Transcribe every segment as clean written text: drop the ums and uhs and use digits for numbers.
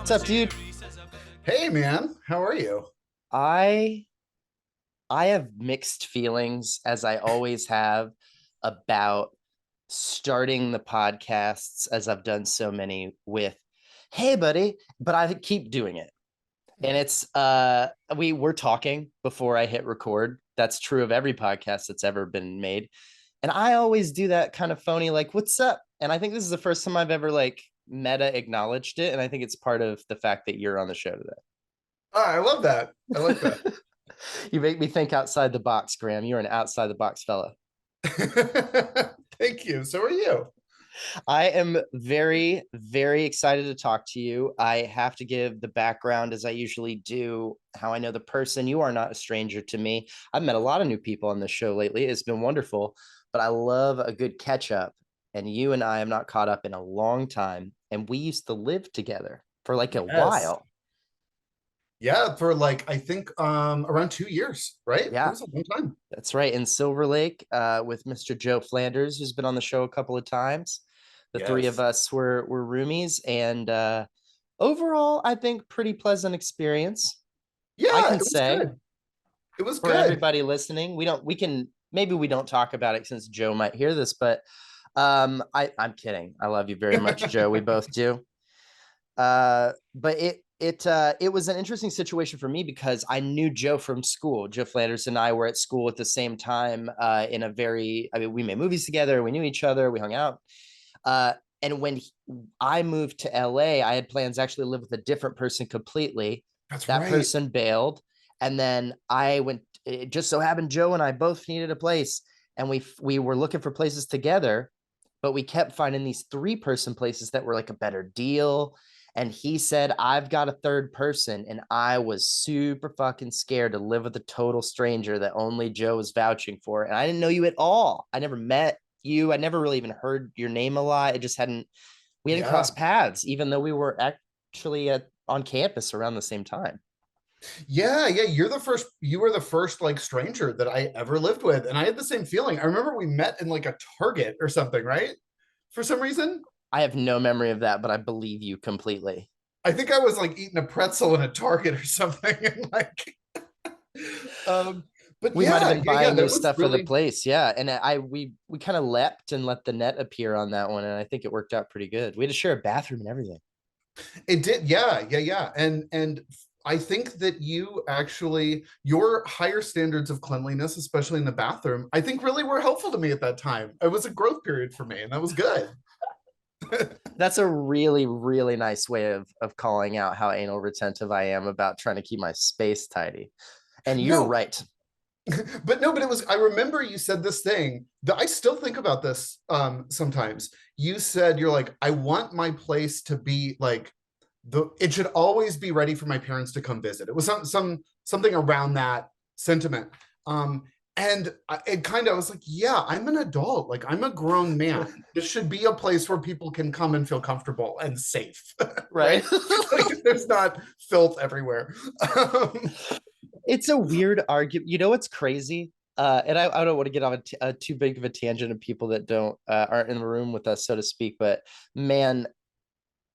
What's up, dude? Hey man, how are you? I I have mixed feelings as I always have about starting the podcasts as I've done so many with hey buddy, but I keep doing it. And it's we're talking before I hit record. That's true of every podcast that's ever been made. And I always do that kind of phony like what's up? And I think this is the first time I've ever like meta acknowledged it, and I think it's part of the fact that you're on the show Oh, I love that. I like that. You make me think outside the box, Graham. You're an outside the box fella. Thank you. So are you. I am very, very excited to talk to you. I have to give the background as I usually do, how I know the person. You are not a stranger to me. I've met a lot of new people on this show lately. It's been wonderful, but I love a good catch up. And you and I have not caught up in a long time. And we used to live together for like a Yes. while. Yeah, for like I think around 2 years, right? It Yeah, was a long time. that's right. In Silver Lake, with Mr. Joe Flanders, who's been on the show a couple of times. The three of Yes. us were roomies, and overall, I think pretty pleasant experience. I Yeah, can it was say good. It was for good. everybody listening, we can maybe we don't talk about it since Joe might hear this, but I'm kidding. I love you very much, Joe. We both do. But it was an interesting situation for me because I knew Joe from school. Joe Flanders and I were at school at the same time. In a very, I mean, we made movies together. We knew each other. We hung out. Uh, and when I moved to LA, I had plans to actually live with a different person completely. That's That right. person bailed, and then I went. It just so happened Joe and I both needed a place, and we were looking for places together, but we kept finding these three-person places that were like a better deal. And he said, I've got a third person. And I was super fucking scared to live with a total stranger that only Joe was vouching for. And I didn't know you at all. I never met you. I never really even heard your name a lot. It just we hadn't Yeah. crossed paths, even though we were actually on campus around the same time. Yeah, yeah. You were the first like stranger that I ever lived with. And I had the same feeling. I remember we met in like a Target or something, right? For some reason. I have no memory of that, but I believe you completely. I think I was like eating a pretzel in a Target or something. And like um but We might have been yeah, buying new that was stuff for the really place. Yeah. And we kind of leapt and let the net appear on that one. And I think it worked out pretty good. We had to share a bathroom and everything. it did. Yeah, yeah, yeah. And I think that you actually your higher standards of cleanliness, especially in the bathroom, I think really were helpful to me at that time. It was a growth period for me, and that was good. That's a really, really nice way of calling out how anal retentive I am about trying to keep my space tidy. And you're No, right. but no, but it was I remember you said this thing that I still think about this sometimes. You said you're like, I want my place to be like it should always be ready for my parents to come visit. It was something around that sentiment. Um, and it kind of I was like, yeah, I'm an adult. Like I'm a grown man. This should be a place where people can come and feel comfortable and safe, Right. right? Like there's not filth everywhere. It's a weird argument. You know what's crazy? And I don't want to get on too big of a tangent of people that don't aren't in the room with us, so to speak. But man,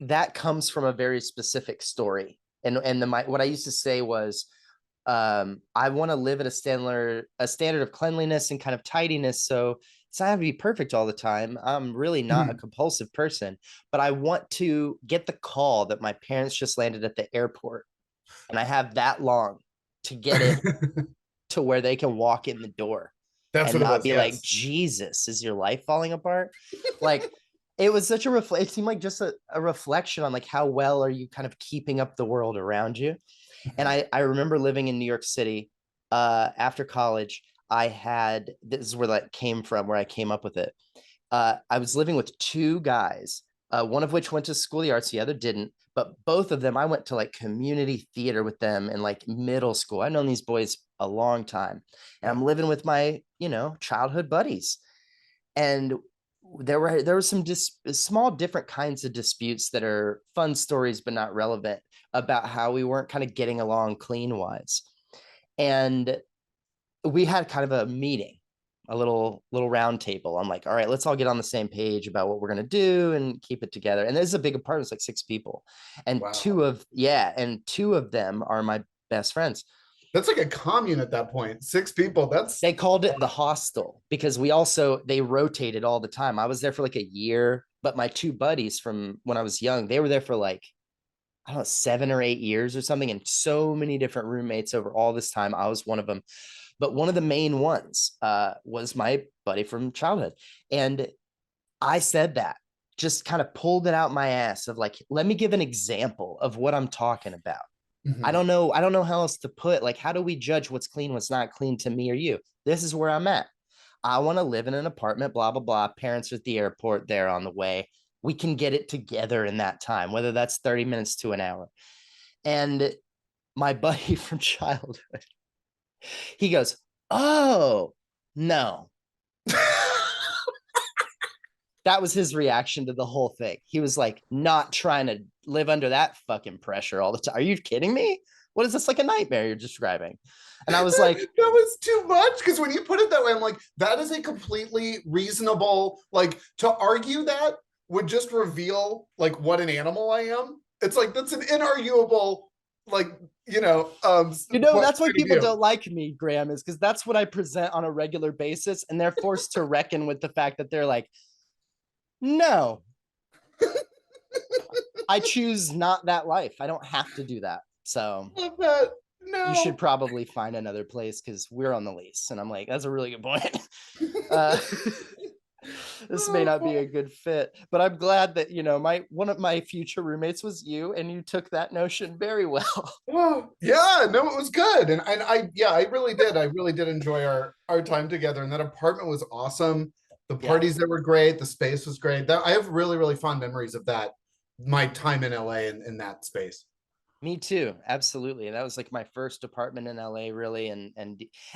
that comes from a very specific story. And what I used to say was, I want to live at a standard of cleanliness and kind of tidiness. So it's not have to be perfect all the time. I'm really not a compulsive person, but I want to get the call that my parents just landed at the airport, and I have that long to get in to where they can walk in the door That's and what it not was. be like, Yes. Jesus, is your life falling apart? Like it was such it seemed like just a reflection on like how well are you kind of keeping up the world around you. And I remember living in New York City after college. This is where that came from, where I came up with it. I was living with two guys, one of which went to school of the arts, the other didn't. But both of them, I went to like community theater with them in like middle school. I've known these boys a long time, and Yeah. I'm living with my, childhood buddies. And there were some small different kinds of disputes that are fun stories but not relevant about how we weren't kind of getting along clean wise. And we had kind of a meeting, a little round table. I'm like, all right, let's all get on the same page about what we're gonna do and keep it together. And this is a big apartment, it's like 6 people, and Wow. two of them are my best friends. That's like a commune at that point. 6 people. That's They called it the hostel because they rotated all the time. I was there for like a year, but my two buddies from when I was young, they were there for like, I don't know, 7 or 8 years or something, and so many different roommates over all this time. I was one of them, but one of the main ones was my buddy from childhood. And I said that, just kind of pulled it out my ass of like, let me give an example of what I'm talking about. mhm. I don't know how else to put, like, how do we judge what's clean, what's not clean to me or you? This is where I'm at. I want to live in an apartment, blah, blah, blah. Parents are at the airport, they're on the way. We can get it together in that time, whether that's 30 minutes to an hour. And my buddy from childhood, he goes, oh, no. That was his reaction to the whole thing. He was like, not trying to live under that fucking pressure all the time. Are you kidding me? What is this, like a nightmare you're describing? And I was like, That was too much, because when you put it that way, I'm like, that is a completely reasonable, like, to argue that would just reveal like what an animal I am. It's like that's an inarguable, like, that's why point of people view. don't like me, Graham, is because that's what I present on a regular basis. And they're forced to reckon with the fact that they're like, no, I choose not that life. I don't have to do that. So Love that. you should No. probably find another place because we're on the lease. And I'm like, that's a really good point. uh, this may not be a good fit, but I'm glad that my one of my future roommates was you, and you took that notion very well. Oh, yeah, no, it was good. And I yeah, I really did. I really did enjoy our time together. And that apartment was awesome. The Yeah, parties that were great, the space was great. That I have really, really fond memories of that, my time in LA in that space. me too. Absolutely. That was like my first apartment in LA, really. And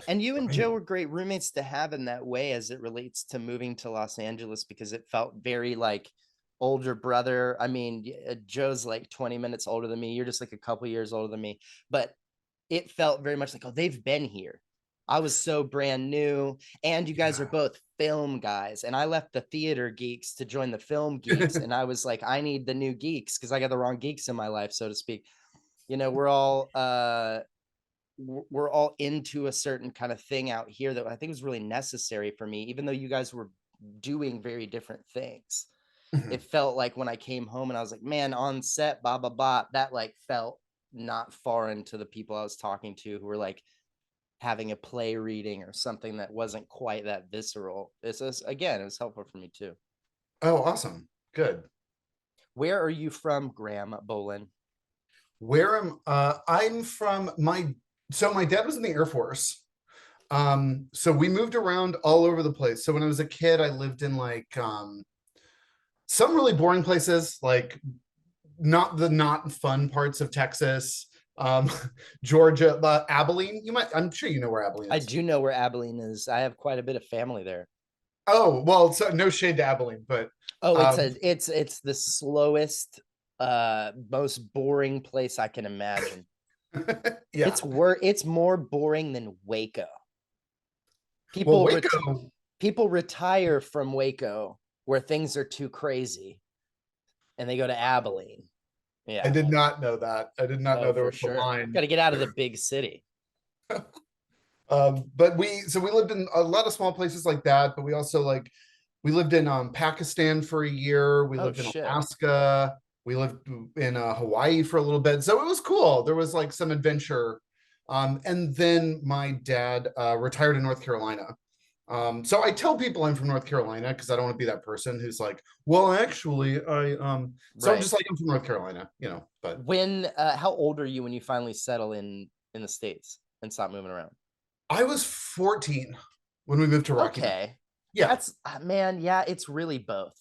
you and Joe Right. were great roommates to have in that way as it relates to moving to Los Angeles, because it felt very like older brother. I mean, Joe's like 20 minutes older than me. You're just like a couple years older than me. But it felt very much like, oh, they've been here. I was so brand new. And you guys are Yeah. both film guys. And I left the theater geeks to join the film geeks. And I was like, I need the new geeks because I got the wrong geeks in my life, so to speak. We're all into a certain kind of thing out here that I think was really necessary for me, even though you guys were doing very different things. It felt like when I came home and I was like, man, on set, blah, blah, blah, that like felt not foreign to the people I was talking to who were like having a play reading or something that wasn't quite that visceral. Again, it was helpful for me too. Oh, awesome. Good. Where are you from, Graham Bolin? I'm from my dad was in the Air Force. So we moved around all over the place. So when I was a kid, I lived in like some really boring places, like not fun parts of Texas, um, Georgia, Abilene. I'm sure you know where Abilene I is. do know where Abilene is. I have quite a bit of family there. Oh, well, so no shade to Abilene, but Oh, um, it's the slowest, most boring place I can imagine. yeah. It's more boring than Waco. Well, People ret- Waco, People retire from Waco where things are too crazy and they go to Abilene. I Yeah. did not know that. I did not Oh, know there for was a sure. Got line. to get out of the big city. But we lived in a lot of small places like that, but we also like we lived in Pakistan for a year. We Oh lived in shit. Alaska. We lived in Hawaii for a little bit. So it was cool. There was like some adventure. And then my dad retired in North Carolina. So I tell people I'm from North Carolina because I don't want to be that person who's like, well, actually, so I'm Right. just like I'm from North Carolina, but When how old are you when you finally settle in the States and stop moving around? I was 14 when we moved to Rocky Mount. Okay. Yeah. That's man, yeah, it's really both.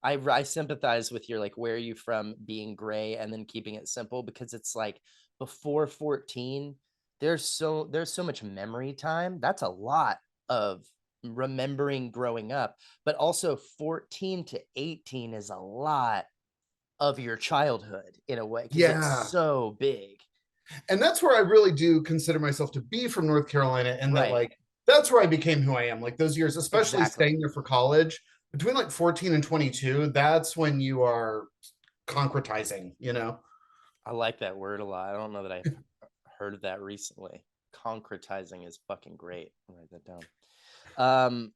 I sympathize with your like where are you from being gray and then keeping it simple, because it's like before 14 there's so much memory time. That's a lot of remembering growing up, but also 14 to 18 is a lot of your childhood in a way because it's Yeah. so big. And that's where I really do consider myself to be from North Carolina, and that Right. like that's where I became who I am. Like those years, especially Exactly. staying there for college, between like 14 and 22, that's when you are concretizing, you know? I like that word a lot. I don't know that I've heard of that recently. Concretizing is fucking great. I'll write that down. Um,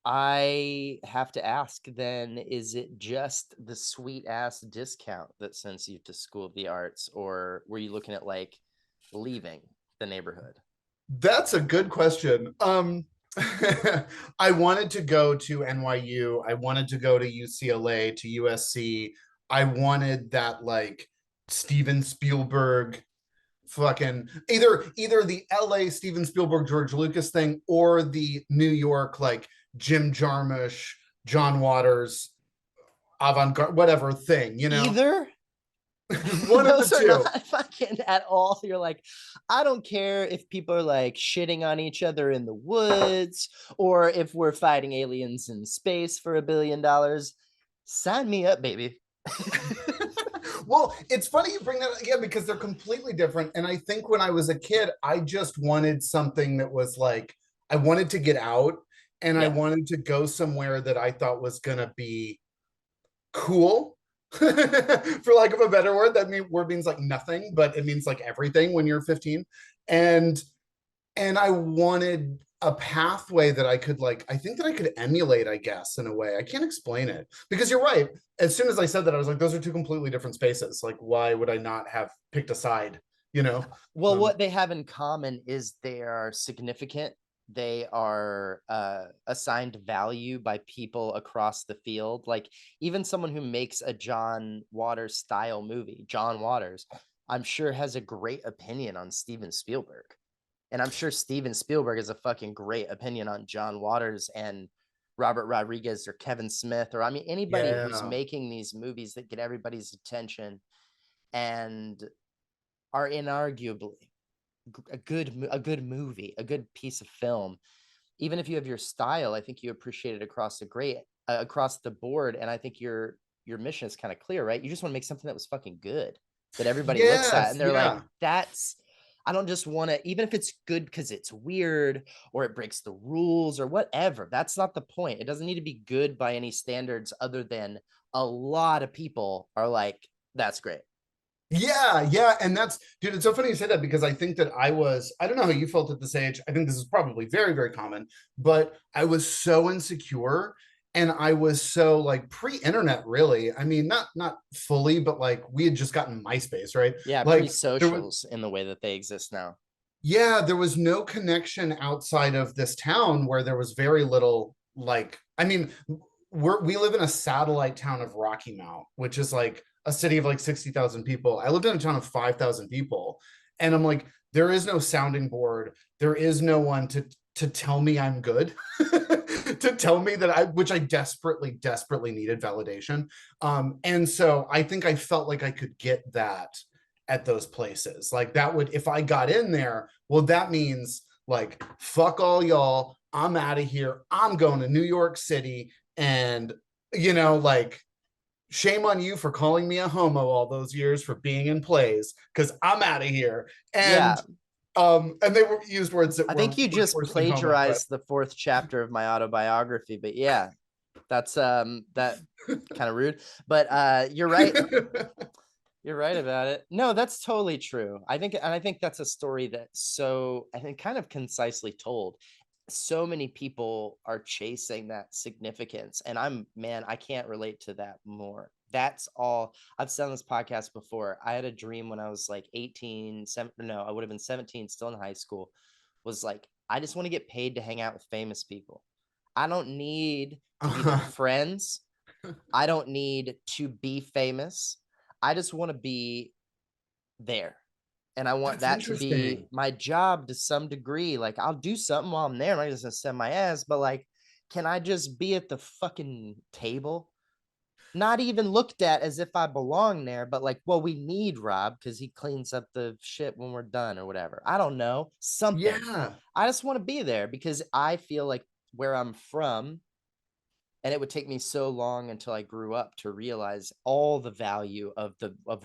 I have to ask then, is it just the sweet ass discount that sends you to School of the Arts, or were you looking at like leaving the neighborhood? That's a good question. I wanted to go to NYU. I wanted to go to UCLA, to USC. I wanted that like Steven Spielberg fucking either the LA Steven Spielberg George Lucas thing or the New York like Jim Jarmusch, John Waters avant-garde whatever thing, you know? Either. One of the Those are two. not fucking at all. You're like, I don't care if people are like shitting on each other in the woods or if we're fighting aliens in space for $1 billion. Sign me up, baby. Well, it's funny you bring that up, yeah, because they're completely different. And I think when I was a kid, I just wanted something that was like, I wanted to get out and I Yeah. wanted to go somewhere that I thought was going to be cool. For lack of a better word, word means like nothing, but it means like everything when you're 15. And I wanted a pathway that I could like, I think that I could emulate, I guess, in a way. I can't explain it because you're right. As soon as I said that, I was like, those are two completely different spaces. Like, why would I not have picked a side? You know? Well, Um, what they have in common is they are significant. They are assigned value by people across the field. Like even someone who makes a John Waters style movie, John Waters, I'm sure has a great opinion on Steven Spielberg. And I'm sure Steven Spielberg has a fucking great opinion on John Waters and Robert Rodriguez or Kevin Smith, or I mean anybody who's yeah. making these movies that get everybody's attention and are inarguably a good movie, a good piece of film. Even if you have your style, I think you appreciate it across the board. And I think your mission is kind of clear, right? You just want to make something that was fucking good that everybody looks at Yes. and they're like, Yeah. that's. I don't just want to, even if it's good because it's weird or it breaks the rules or whatever. That's not the point. It doesn't need to be good by any standards other than a lot of people are like, that's great. Yeah, yeah, and that's dude. It's so funny you say that because I think that I don't know how you felt at this age. I think this is probably very, very common, but I was so insecure and I was so like pre-internet, really. I mean, not fully, but like we had just gotten MySpace, right? Yeah, Like there was pre-socials in the way that they exist now. yeah, there was no connection outside of this town where there was very little like I mean, we live in a satellite town of Rocky Mount, which is like a city of like 60,000 people. I lived in a town of 5,000 people and I'm like there is no sounding board. There is no one to tell me I'm good. To tell me that I which I desperately needed validation. And so I think I felt like I could get that at those places. Like that would, if I got in there, well, that means like, fuck all y'all. I'm out of here. I'm going to New York City. And, like, shame on you for calling me a homo all those years for being in plays because I'm out of here. Yeah, And they were used words that I were think you much just worse than homo, but plagiarized the fourth chapter of my autobiography, but yeah, that's that kind of rude. But you're right. You're right about it. No, that's totally true. I think that's a story that so I think kind of concisely told. So many people are chasing that significance, and man, I can't relate to that more. That's all. I've said on this podcast before. I had a dream when I was like 18, no, I would have been 17, still in high school. Was like, I just want to get paid to hang out with famous people. I don't need to be their friends. I don't need to be famous. I just want to be there. And I want that's that to be interesting. my job to some degree. Like, I'll do something while I'm there. I'm not just gonna send my ass, but like, can I just be at the fucking table? Not even looked at as if I belong there, but like, well, we need Rob because he cleans up the shit when we're done or whatever. I don't know. Something. Yeah. I just want to be there because I feel like where I'm from, and it would take me so long until I grew up to realize all the value of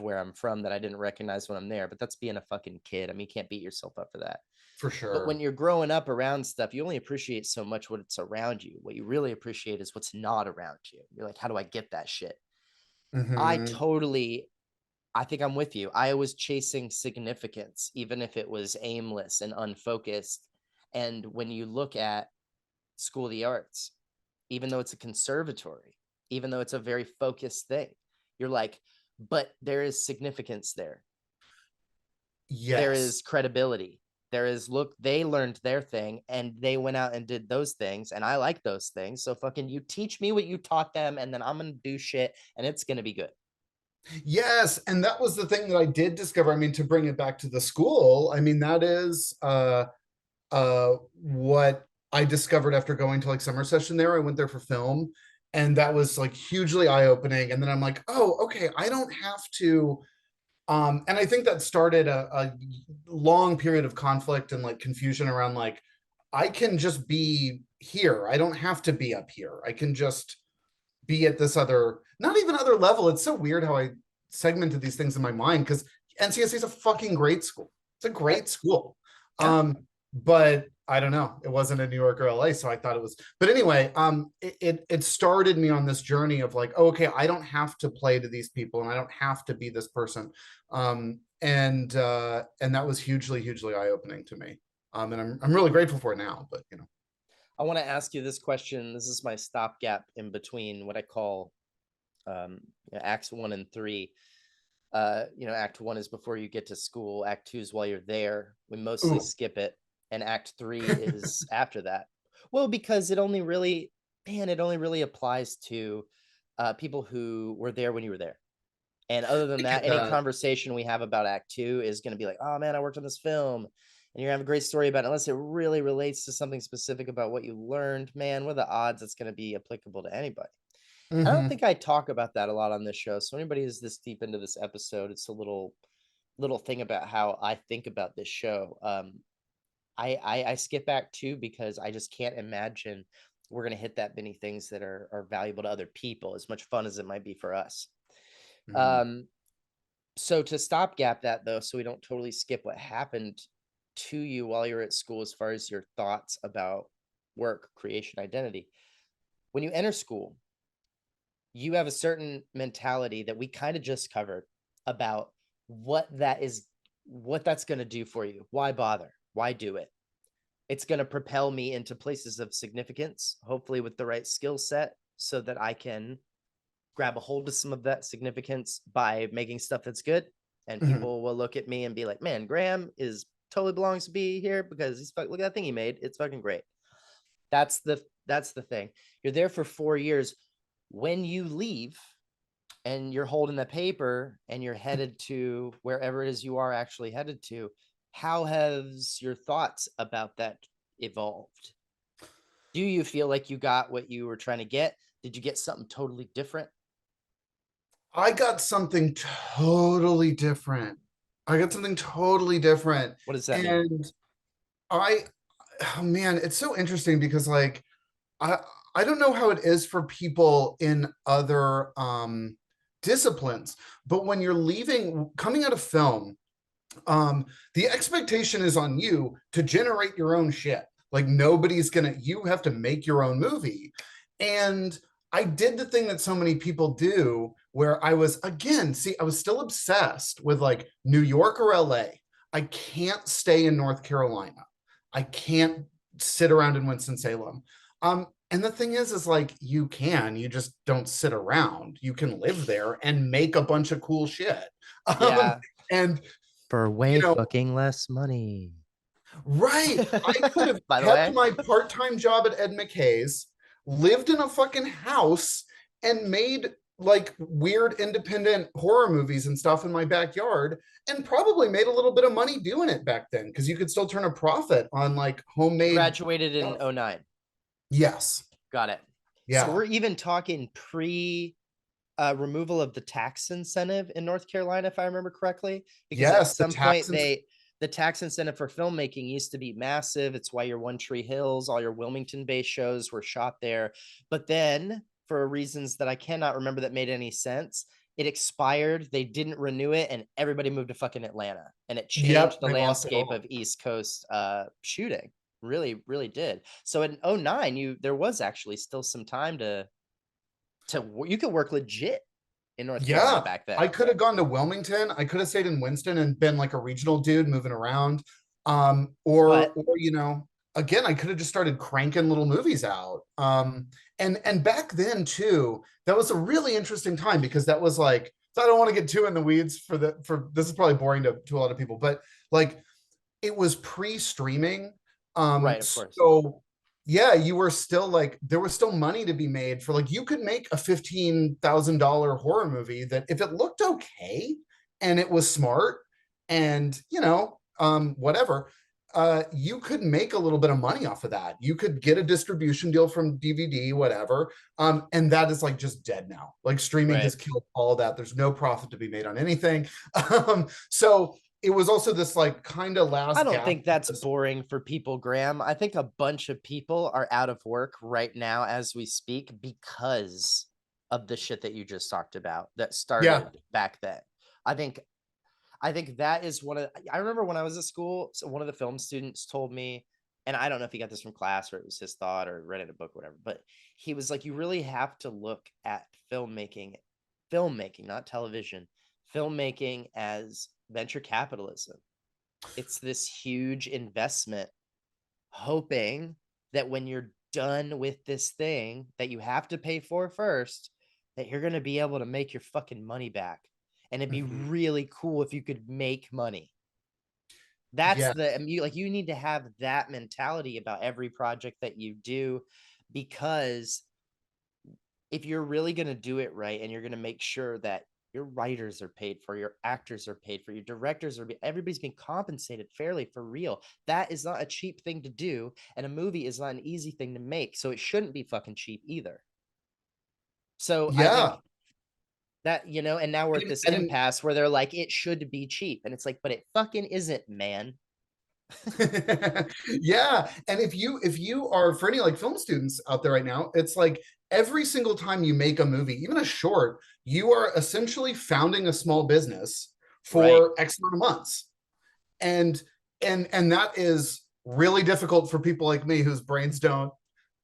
where I'm from that I didn't recognize when I'm there. But that's being a fucking kid. I mean, you can't beat yourself up for that. for But when sure. you're growing up around stuff, you only appreciate so much what's around you. What you really appreciate is what's not around you. You're like, how do I get that shit? I Hmm. totally, I think I'm with you. I was chasing significance, even if it was aimless and unfocused. And when you look at School of the Arts, even though it's a conservatory, even though it's a very focused thing, you're like, but there is significance there. There Yes. is credibility. There is, look, they learned their thing and they went out and did those things. And I like those things. So fucking you teach me what you taught them, and then I'm going to do shit and it's going to be good. Yes, and that was the thing that I did discover. I mean, to bring it back to the school, I mean, that is what I discovered after going to like summer session there. I went there for film, and that was like hugely eye-opening. And then I'm like, oh, okay, I don't have to. And I think that started a long period of conflict and like confusion around like, I can just be here. I don't have to be up here. I can just be at this other, not even other level. It's so weird how I segmented these things in my mind, because NCSC is a fucking great school. It's a Right. great school. Yeah. But I don't know. It wasn't in New York or LA, so I thought it was. But anyway, it started me on this journey of like, oh, okay, I don't have to play to these people, and I don't have to be this person. And that was hugely eye opening to me. And I'm really grateful for it now. But you know, I want to ask you this question. This is my stopgap in between what I call acts 1 and 3. Act 1 is before you get to school. Act 2 is while you're there. We mostly ooh. skip it. And Act 3 is after that. Well, because it only really applies to people who were there when you were there. And other than I that, get any that. conversation we have about Act 2 is going to be like, oh man, I worked on this film. And you're going to have a great story about it. Unless it really relates to something specific about what you learned, man, what are the odds it's going to be applicable to anybody? I don't Hmm. think I talk about that a lot on this show. So anybody who's this deep into this episode, it's a little thing about how I think about this show. I skip Act 2 because I just can't imagine we're gonna hit that many things that are valuable to other people, as much fun as it might be for us. Hmm. Um, so to stopgap that though, so we don't totally skip what happened to you while you're at school as far as your thoughts about work, creation, identity. When you enter school, you have a certain mentality that we kind of just covered about what that's going to do for you. Why bother? Why do it? It's going to propel me into places of significance, hopefully with the right skill set, so that I can grab a hold of some of that significance by making stuff that's good. And Hmm. people will look at me and be like, man, Graham is totally belongs to be here because look at that thing he made. It's fucking great. That's the thing. You're there for 4 years. When you leave, and you're holding the paper and you're headed to wherever it is you are actually headed to, how has your thoughts about that evolved? Do you feel like you got what you were trying to get? Did you get something totally different? I got something totally different. I got something totally different. What does that mean? And I, oh man, it's so interesting because like I I don't know how it is for people in other disciplines, but when you're leaving coming out of film, the expectation is on you to generate your own shit. Like nobody's gonna, you have to make your own movie. And I did the thing that so many people do where I was, again, see, I was still obsessed with like New York or LA. I can't stay in North Carolina. I can't sit around in Winston-Salem. And the thing is like you just don't sit around. You can live there and make a bunch of cool shit. Um, Yeah, and for you way know, fucking less money. right. I could have By the kept way, my part-time job at Ed McKay's, lived in a fucking house, and made like weird independent horror movies and stuff in my backyard, and probably made a little bit of money doing it back then because you could still turn a profit on like you homemade graduated in stuff. '09. Yes. Got it. So Yeah. we're even talking pre removal of the tax incentive in North Carolina, if I remember correctly, because at Yes. The some point taxes. the tax incentive for filmmaking used to be massive. It's why your One Tree Hills, all your Wilmington-based shows were shot there. But then, for reasons that I cannot remember that made any sense, it expired, they didn't renew it, and everybody moved to fucking Atlanta, and it changed Yep, the they lost it landscape all. of East Coast shooting. Really, really did. So in '09, there was actually still some time to you could work legit in North Carolina Yeah, back I then. could have gone to Wilmington. I could have stayed in Winston and been like a regional dude moving around. But Or again, I could have just started cranking little movies out. And back then too, that was a really interesting time because that was like, so I don't want to get too in the weeds for this is probably boring to a lot of people, but like it was pre-streaming. right, of course. So yeah, you were still like there was still money to be made for like you could make a $15,000 horror movie that if it looked okay and it was smart and whatever, you could make a little bit of money off of that. You could get a distribution deal from DVD, whatever. And that is like just dead now. Like streaming Right. has killed all that. There's no profit to be made on anything. So it was also this like kind of I last don't gasp. think that's boring for people, Graham. I think a bunch of people are out of work right now as we speak because of the shit that you just talked about that Yeah. started back then. I think I think that is one of I remember when I was at school, so one of the film students told me, and I don't know if he got this from class or it was his thought or read it in a book, whatever, but he was like, you really have to look at filmmaking, not television, filmmaking as venture capitalism. It's this huge investment, hoping that when you're done with this thing that you have to pay for first, that you're going to be able to make your fucking money back. And it'd be Mhm. really cool if you could make money. That's Yeah. the you need to have that mentality about every project that you do, because if you're really going to do it right and you're going to make sure that your writers are paid for, your actors are paid for, your directors are everybody's being compensated fairly for real. That is not a cheap thing to do, and a movie is not an easy thing to make, so it shouldn't be fucking cheap either. So I Yeah. think that, and now we're at this I didn't impasse where they're like, it should be cheap, and it's like, but it fucking isn't, man. Yeah, and if you are for any like film students out there right now, it's like every single time you make a movie, even a short, you are essentially founding a small business Right. for X amount of months. And and that is really difficult for people like me whose brains don't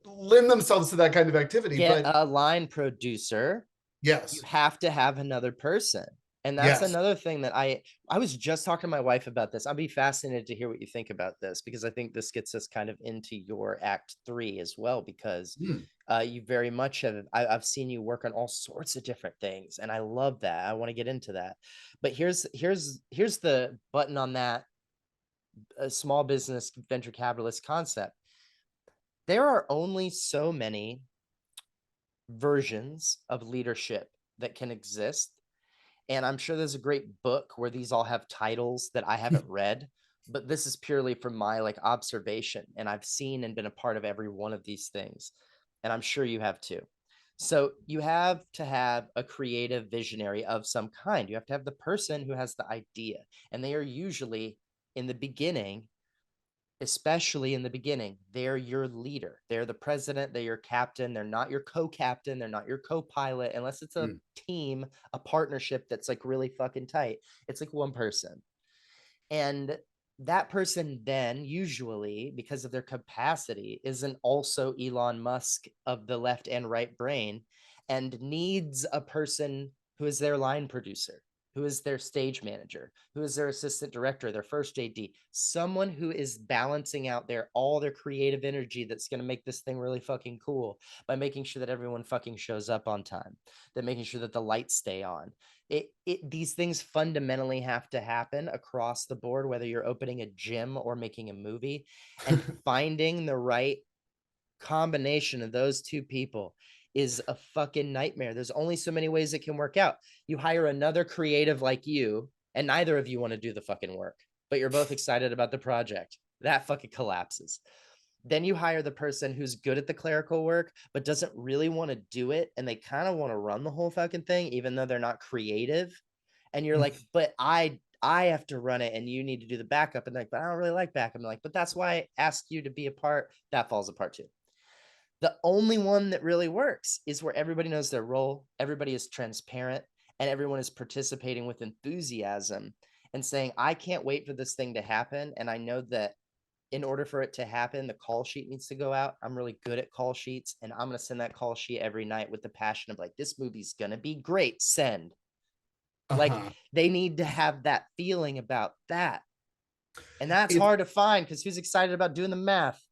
lend themselves to that kind of activity. Get But a line producer. You yes, have to have another person. And that's yes. another thing that I was just talking to my wife about this. I'd be fascinated to hear what you think about this, because I think this gets us kind of into your act 3 as well, because Hmm. you very much have I've seen you work on all sorts of different things, and I love that. I want to get into that. But here's the button on that small business venture capitalist concept. There are only so many versions of leadership that can exist. And I'm sure there's a great book where these all have titles that I haven't read, but this is purely from my like observation. And I've seen and been a part of every one of these things. And I'm sure you have too. So you have to have a creative visionary of some kind. You have to have the person who has the idea. And they are usually in the beginning, especially in the beginning, they're your leader. They're the president, they're your captain. They're not your co-captain, they're not your co-pilot, unless it's a Hmm. team, a partnership that's like really fucking tight. It's like one person. And that person then usually, because of their capacity, isn't also Elon Musk of the left and right brain, and needs a person who is their line producer, who is their stage manager, who is their assistant director, their first AD, someone who is balancing out all their creative energy that's going to make this thing really fucking cool by making sure that everyone fucking shows up on time, that making sure that the lights stay on. These things fundamentally have to happen across the board, whether you're opening a gym or making a movie, and finding the right combination of those two people is a fucking nightmare. There's only so many ways it can work out. You hire another creative like you, and neither of you want to do the fucking work, but you're both excited about the project. That fucking collapses. Then you hire the person who's good at the clerical work, but doesn't really want to do it. And they kind of want to run the whole fucking thing, even though they're not creative. And you're like, but I have to run it and you need to do the backup. And they're like, but I don't really like backup. I'm like, but that's why I asked you to be a part. That falls apart too. The only one that really works is where everybody knows their role, everybody is transparent, and everyone is participating with enthusiasm and saying, I can't wait for this thing to happen. And I know that in order for it to happen, the call sheet needs to go out. I'm really good at call sheets, and I'm going to send that call sheet every night with the passion of like, this movie's going to be great. Send. Like, Uh-huh. they need to have that feeling about that. And that's It's hard to find because who's excited about doing the math?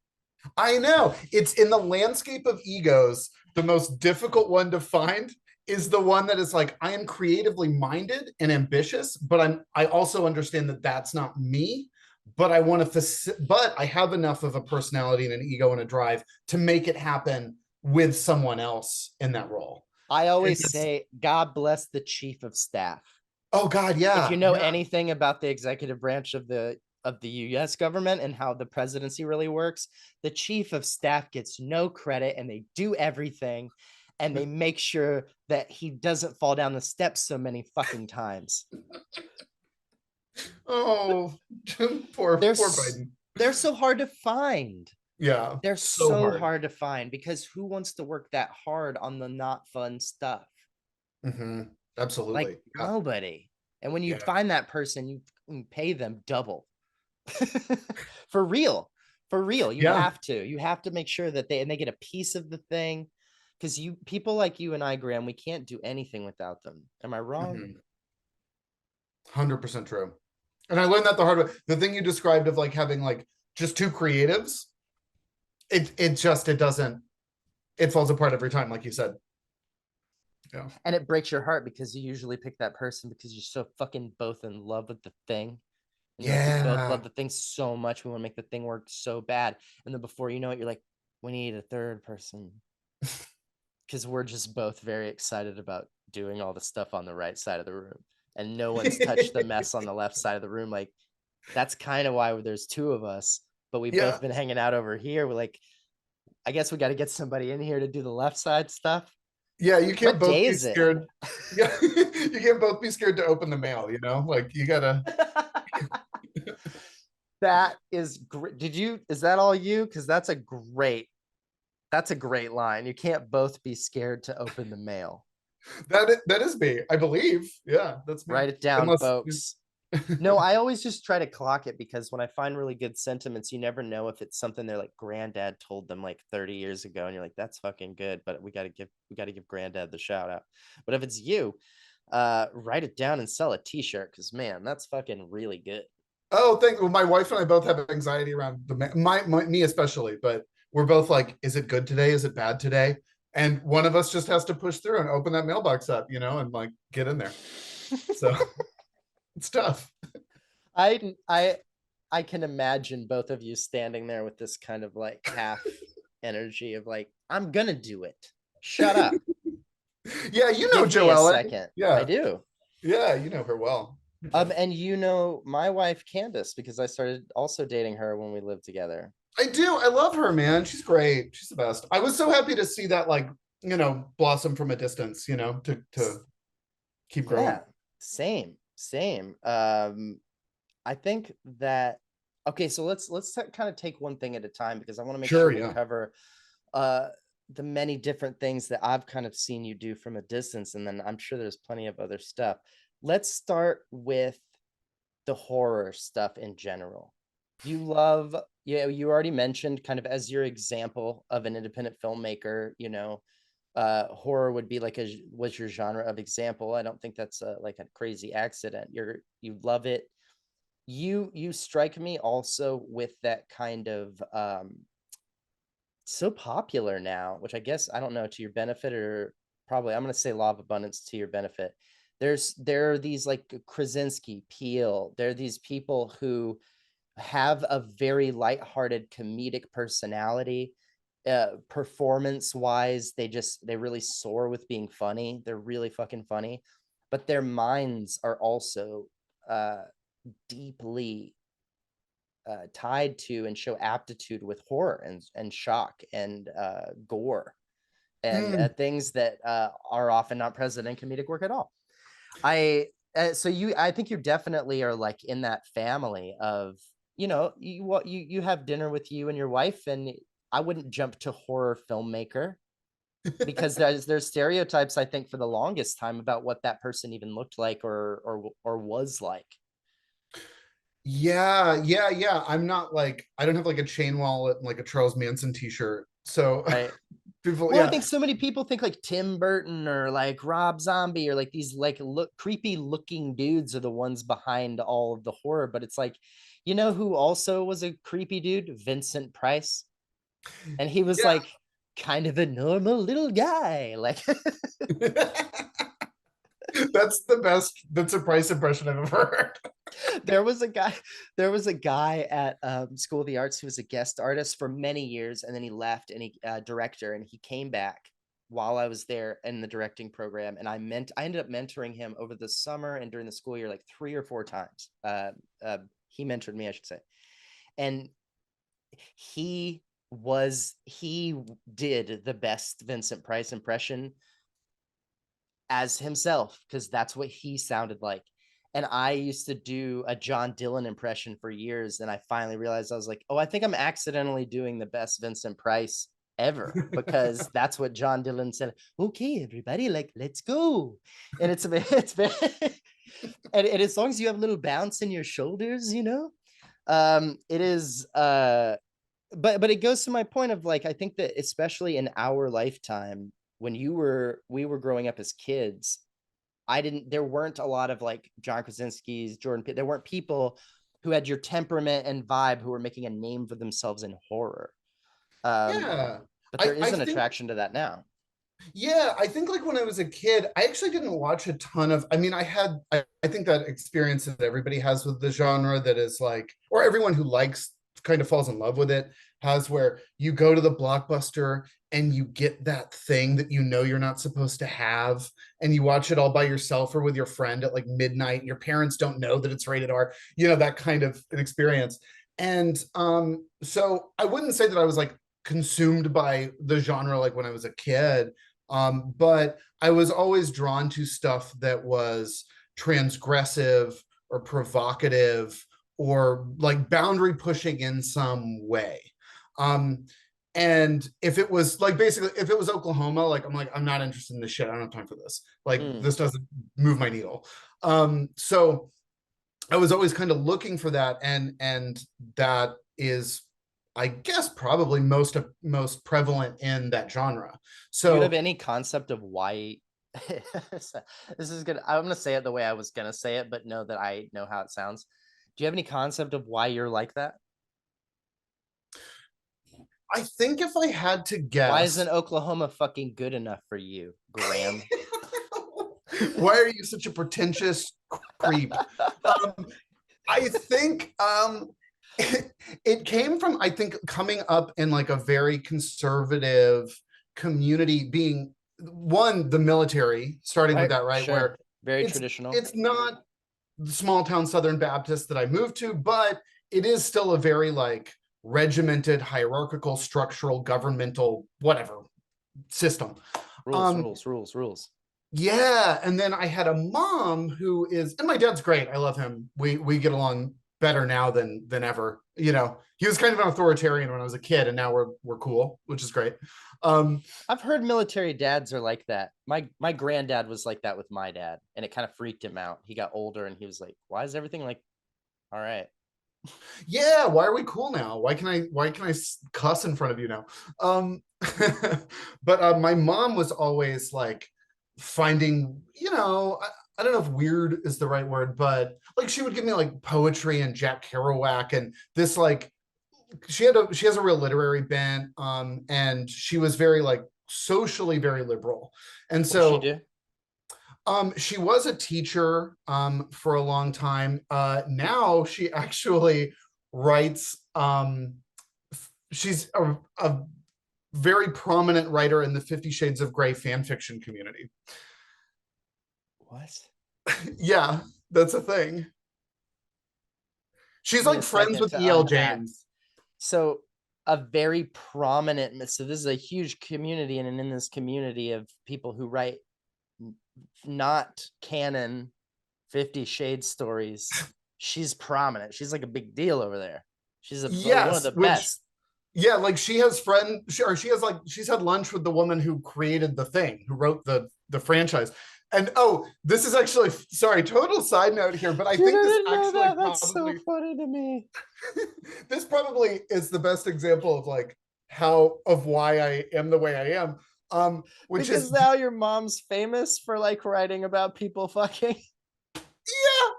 I know it's in the landscape of egos, the most difficult one to find is the one that is like, I am creatively minded and ambitious, but I also understand that that's not me. But I want to, but I have enough of a personality and an ego and a drive to make it happen with someone else in that role. I And always it's, say, God bless the chief of staff. oh God, If you yeah, know yeah. anything about the executive branch of the US government and how the presidency really works, the chief of staff gets no credit and they do everything and they make sure that he doesn't fall down the steps so many fucking times. Oh, poor They're poor Biden. they're so hard to find. Yeah, They're so so hard. hard to find because who wants to work that hard on the not fun stuff? Hmm. Like Absolutely. Yeah, nobody. And when you yeah, find that person, you pay them double. For real. For real. yeah. You have to make sure that they get a piece of the thing. Because you people like you and I, Graham, we can't do anything without them. Am I wrong? 100% true. And I learned that the hard way. The thing you described of like having like just two creatives, it doesn't, it falls apart every time, like you said. Yeah. And it breaks your heart because you usually pick that person because you're so fucking both in love with the thing. And you're like, we both love Yeah. the thing so much. We want to make the thing work so bad. And then before you know it, you're like, we need a third person. Because we're just both very excited about doing all the stuff on the right side of the room. And no one's touched the mess on the left side of the room. Like, that's kind of why there's two of us, but we've Yeah. both been hanging out over here. We're like, I guess we got to get somebody in here to do the left side stuff. Yeah. You can't What both day be is it? scared. Yeah. You can't both be scared to open the mail, you know? Like you gotta. That is great. Is that all you? Because that's a great line. You can't both be scared to open the mail. That is me, I believe. Yeah, that's me. Write it down, Unless folks. No, I always just try to clock it because when I find really good sentiments, you never know if it's something their like granddad told them like 30 years ago, and you're like, that's fucking good, but we gotta give granddad the shout out. But if it's you, write it down and sell a t-shirt because man, that's fucking really good. oh, thank well, my wife and I both have anxiety around me especially, but we're both like, is it good today? Is it bad today? And one of us just has to push through and open that mailbox up, you know, and like get in there. So it's tough. I I can imagine both of you standing there with this kind of like half energy of like, I'm gonna do it. Shut up. Yeah, you know Give me a Joellen. second. I Yeah, do. yeah, you know her well. Yeah. And you know my wife Candace because I started also dating her when we lived together. I do. I love her, man. She's great. She's the best. I was so happy to see that, like, you know, blossom from a distance, you know, to keep growing. Yeah, same. I think that okay, so let's kind of take one thing at a time because I want to make Sure, sure we yeah. cover uh the many different things that I've kind of seen you do from a distance, and then I'm sure there's plenty of other stuff. Let's start with the horror stuff in general. You love, yeah, you already mentioned kind of as your example of an independent filmmaker, horror would be like was your genre of example. I don't think that's like a crazy accident. You love it. You strike me also with that kind of so popular now, which I guess I don't know to your benefit or probably I'm gonna say law of abundance to your benefit. There are these like Krasinski, Peel. There are these people who have a very lighthearted comedic personality. Performance wise, they really soar with being funny. They're really fucking funny, but their minds are also uh, deeply tied to and show aptitude with horror and shock and gore and Mm. things that are often not present in comedic work at all. I think you definitely are like in that family of you have dinner with you and your wife, and I wouldn't jump to horror filmmaker. because there's stereotypes, I think, for the longest time about what that person even looked like or was like. Yeah, yeah, yeah. I'm not like I don't have like a chain wallet and like a Charles Manson t-shirt. So Right. people, Well, I yeah. think so many people think like Tim Burton or like Rob Zombie or like these like creepy looking dudes are the ones behind all of the horror, but it's like, you know who also was a creepy dude? Vincent Price. And he was Yeah. like kind of a normal little guy. Like That's the best Vincent Price impression I've ever heard. there was a guy there was a guy at School of the Arts who was a guest artist for many years, and then he left, and he director, and he came back while I was there in the directing program, and I ended up mentoring him over the summer and during the school year like 3 or 4 times. He mentored me, I should say. And he did the best Vincent Price impression as himself, because that's what he sounded like. And I used to do a John Dillon impression for years, and I finally realized, I was like, oh, I think I'm accidentally doing the best Vincent Price ever, because that's what John Dillon said. Okay, everybody, like, let's go. And it's very and as long as you have a little bounce in your shoulders, it is but it goes to my point of like, I think that especially in our lifetime, when we were growing up as kids, there weren't a lot of like John Krasinski's, there weren't people who had your temperament and vibe who were making a name for themselves in horror. Um, Yeah. but there I is an think attraction to that now. yeah, I think like when I was a kid, I actually didn't watch a ton of, I mean, I think that experience that everybody has with the genre that is like, or everyone who likes kind of falls in love with it, has where you go to the Blockbuster and you get that thing that you know you're not supposed to have, and you watch it all by yourself or with your friend at like midnight. Your parents don't know that it's rated R, that kind of an experience. And so I wouldn't say that I was like consumed by the genre like when I was a kid, but I was always drawn to stuff that was transgressive or provocative or like boundary pushing in some way. Um, and if it was like basically if it was Oklahoma, like I'm not interested in this shit. I don't have time for this. Like Mm. this doesn't move my needle. So I was always kind of looking for that, and that is, I guess, probably most prevalent in that genre. Do you have So any concept of why? This is good. I'm gonna say it the way I was gonna say it, but know that I know how it sounds. Do you have any concept of why you're like that? I think if I had to Why isn't guess, Oklahoma fucking good enough for you, Graham? why are you such a pretentious creep? Um, I think it came from, I think, coming up in like a very conservative community, being one, the military, starting with Right, that, right? sure. Where Very it's traditional. it's not the small town Southern Baptist that I moved to, but it is still a very like regimented, hierarchical, structural, governmental, whatever system. Rules, Um, rules, rules, rules. yeah, and then I had a mom who is, and my dad's great. I love him. We get along better now than ever. He was kind of an authoritarian when I was a kid, and now we're cool, which is great. Um, I've heard military dads are like that. My granddad was like that with my dad, and it kind of freaked him out. He got older, and he was like, "Why is everything like, all right?" yeah, why are we cool now? Why can I cuss in front of you now? Um, but my mom was always like finding, I don't know if weird is the right word, but like she would give me like poetry and Jack Kerouac and this like she has a real literary bent, and she was very like socially very liberal. And What'd she so do? she was a teacher for a long time. Now she actually writes. She's a very prominent writer in the 50 Shades of Grey fan fiction community. What? Yeah, that's a thing. She's Give me like a friends second with to E.L. unpack. James. So, a very prominent. So this is a huge community, and in this community of people who write not canon 50 Shades stories, she's prominent. She's like a big deal over there. She's one of Yes, the which best. Yeah, like she has like she's had lunch with the woman who created the thing, who wrote the franchise. And oh, this is actually, sorry, total side note here, but I Dude, think I this didn't know actually that. That's so probably funny to me. this probably is the best example of like how of why I am the way I am. Which Because is now your mom's famous for like writing about people fucking.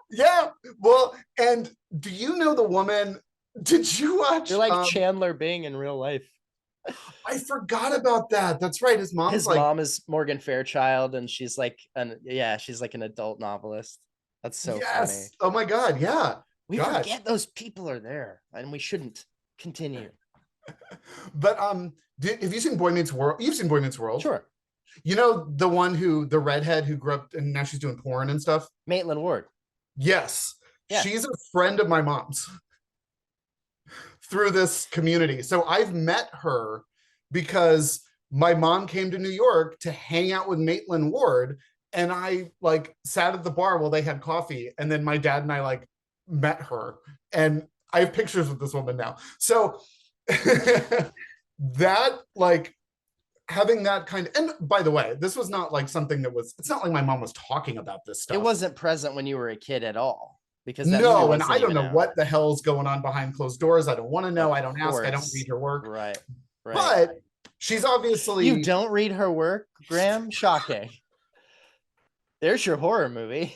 yeah. Well, and do you know the woman? Did you You're watch like Chandler Bing in real life. I forgot about that. That's right. His mom's His like, mom is Morgan Fairchild, and she's like she's like an adult novelist. That's so funny. yes. Oh my God. Yeah. We God. forget those people are there, and we shouldn't continue. But have you seen Boy Meets World? You've seen Boy Meets World. Sure, You know the one who the redhead who grew up and now she's doing porn and stuff? Maitland Ward. Yes. Yeah, She's a friend of my mom's through this community. So I've met her because my mom came to New York to hang out with Maitland Ward. And I like sat at the bar while they had coffee. And then my dad and I like met her. And I have pictures of this woman now. So that like having that kind of, and by the way, this was not like something that was, it's not like my mom was talking about this it stuff. wasn't present when you were a kid at all because that movie No, and wasn't I don't even know out. what the hell's going on behind closed doors. I don't want to know. Of I don't ask. I don't course, read her work. right, right. But she's You obviously don't read her work, Graham? Shocking. There's your horror movie.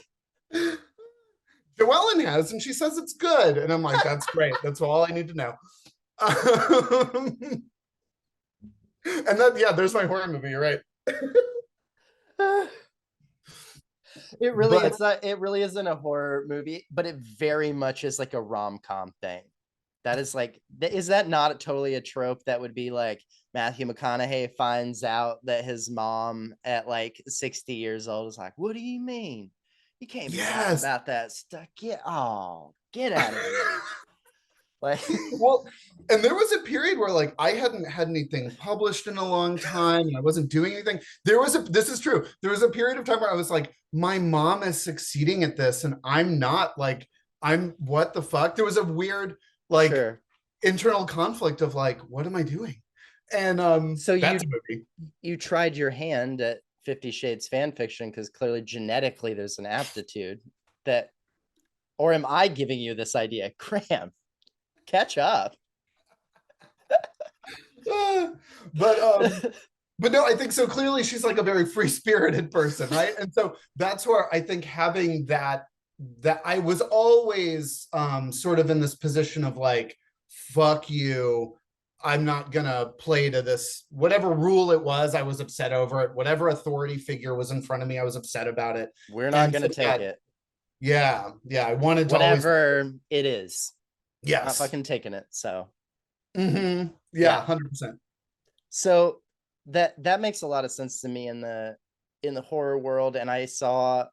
Joellen has, and she says it's good. And I'm like, that's great. That's all I need to know. And then yeah, there's my horror movie. You're right. It really But it's not it really isn't a horror movie, but it very much is like a rom-com thing. That is like is that not totally a trope that would be like Matthew McConaughey finds out that his mom at like 60 years old is like, what do you mean? You can't be writing yes. about that stuff. Get out of here. Like Well, and there was a period where like I hadn't had anything published in a long time and I wasn't doing anything. This is true. There was a period of time where I was like, my mom is succeeding at this and I'm not. Like, I'm what the fuck? There was a weird like sure. internal conflict of like, what am I doing? And So that's a movie. you tried your hand at 50 Shades fan fiction because clearly genetically there's an aptitude that, or am I giving you this idea? Graham, catch up. But but no, I think so. Clearly, she's like a very free spirited person, right? And so that's where I think having that I was always sort of in this position of like, fuck you. I'm not gonna play to this whatever rule it was. I was upset over it. Whatever authority figure was in front of me, I was upset about it. We're not And going so to take it. yeah, I wanted to always Whatever it is. Not yes. fucking taking it. So, Mm-hmm. Yeah, yeah. 100%. So that makes a lot of sense to me in the horror world, and I saw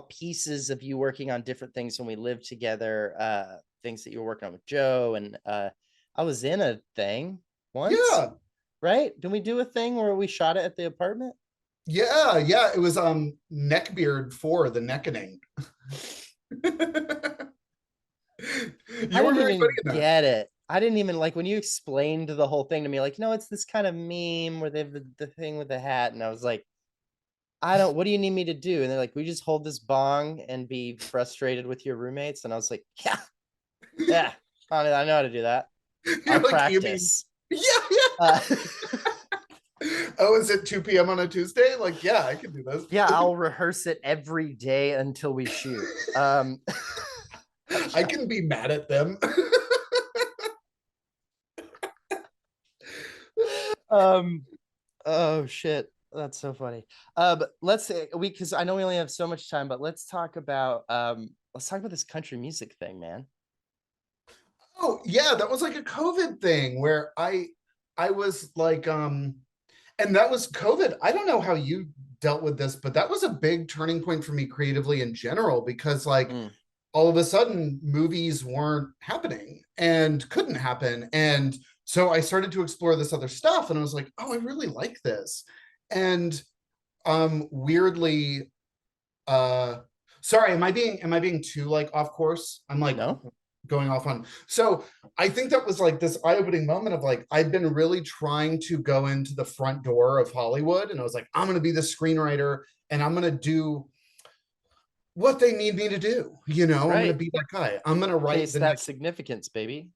pieces of you working on different things when we lived together, things that you were working on with Joe, and I was in a thing once, Yeah. right? Did we do a thing where we shot it at the apartment? Yeah. It was Neckbeard for the Neckening. I You were didn't very funny even in that. get it. I didn't even like when you explained the whole thing to me, like, no, it's this kind of meme where they have the thing with the hat. And I was like, I don't, what do you need me to do? And they're like, we just hold this bong and be frustrated with your roommates. And I was like, yeah, I know how to do that. I'll You're like, you mean practice. yeah. Uh, Oh, is it 2 p.m. on a Tuesday? Like, yeah, I can do this. yeah, I'll rehearse it every day until we shoot. I can be mad at them. um, oh shit. That's so funny. Let's say because I know we only have so much time, but let's talk about this country music thing, man. Oh, yeah, that was like a COVID thing where I was like and that was COVID. I don't know how you dealt with this, but that was a big turning point for me creatively in general because like Mm. all of a sudden movies weren't happening and couldn't happen. And so I started to explore this other stuff and I was like, oh, I really like this. And weirdly, uh sorry, am I being too like off course? I'm like No? going off on. So I think that was like this eye-opening moment of like, I've been really trying to go into the front door of Hollywood. And I was like, I'm going to be the screenwriter and I'm going to do what they need me to do. I'm going to Right. be that guy. I'm going to write Chase the that next. significance, baby.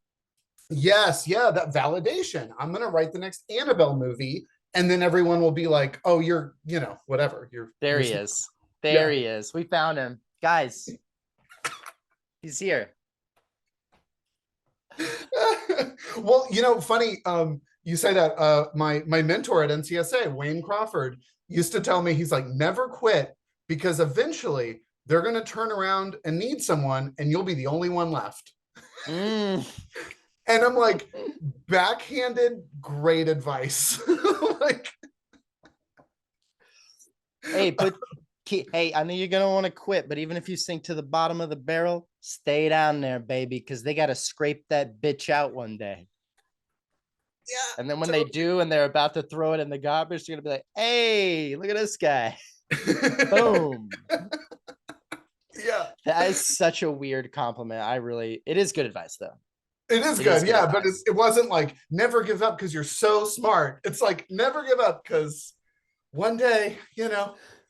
Yes. Yeah. That validation. I'm going to write the next Annabelle movie. And then everyone will be like, oh, you're, whatever. There You're he smart. is. There Yeah. he is. We found him. Guys, he's here. Well, funny. You say that. My mentor at NCSA, Wayne Crawford, used to tell me, he's like, never quit, because eventually they're going to turn around and need someone, and you'll be the only one left. Mm. And I'm like, backhanded, great advice. Like, Hey, hey, I know you're gonna want to quit, but even if you sink to the bottom of the barrel, stay down there, baby, because they gotta scrape that bitch out one day. And then when they yeah, do and they're about to throw it in the garbage, you're gonna be like, hey, look at this guy. totally. Boom. Yeah. That is such a weird compliment. It is good advice though. It is It is good, good yeah, but advice. it wasn't like never give up because you're so smart. It's like never give up because one day,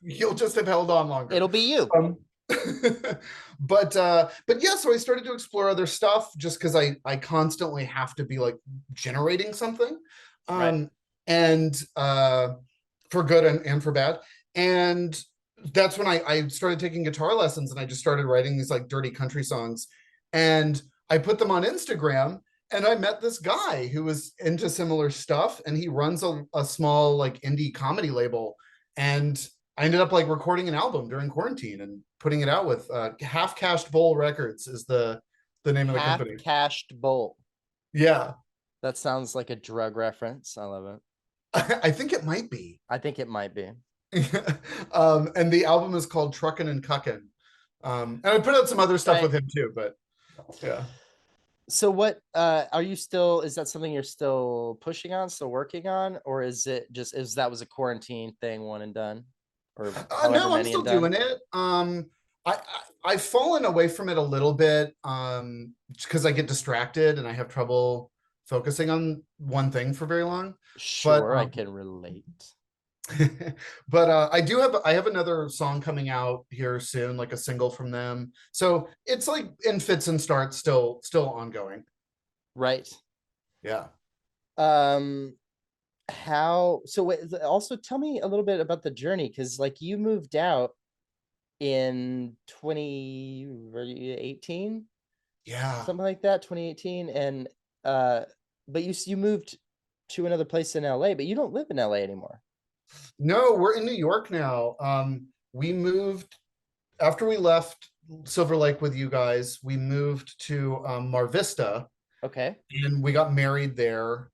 you'll just have held on longer. It'll be you. Um, but yeah, so I started to explore other stuff just because I constantly have to be like generating something, Right. um, and for good and for bad. And that's when I started taking guitar lessons, and I just started writing these like dirty country songs, and I put them on Instagram. And I met this guy who was into similar stuff, and he runs a small like indie comedy label. And I ended up like recording an album during quarantine and putting it out with Half Cashed Bowl Records is the name of the Half company. cashed bolt. Yeah, That sounds like a drug reference. I love it. I think it might be. I think it might be. And the album is called Truckin' and Cuckin'. And I put out some other stuff Right. with him too, but yeah. So what are you still, is that something you're still pushing on, still working on, or is it just, is that was a quarantine thing, one and done, or however No, I'm many still and done? doing it. I've fallen away from it a little bit because I get distracted and I have trouble focusing on one thing for very long. But Sure, I can relate. but I have another song coming out here soon, like a single from them. So it's like in fits and starts, still ongoing. Right. Yeah. Um how, so wait, also tell me a little bit about the journey, because like you moved out in 2018, Yeah. something like that, 2018, and uh but you moved to another place in LA, but you don't live in LA anymore. No, we're in New York now. We moved after we left Silver Lake with you guys. We moved to Mar Vista, Okay. and we got married there.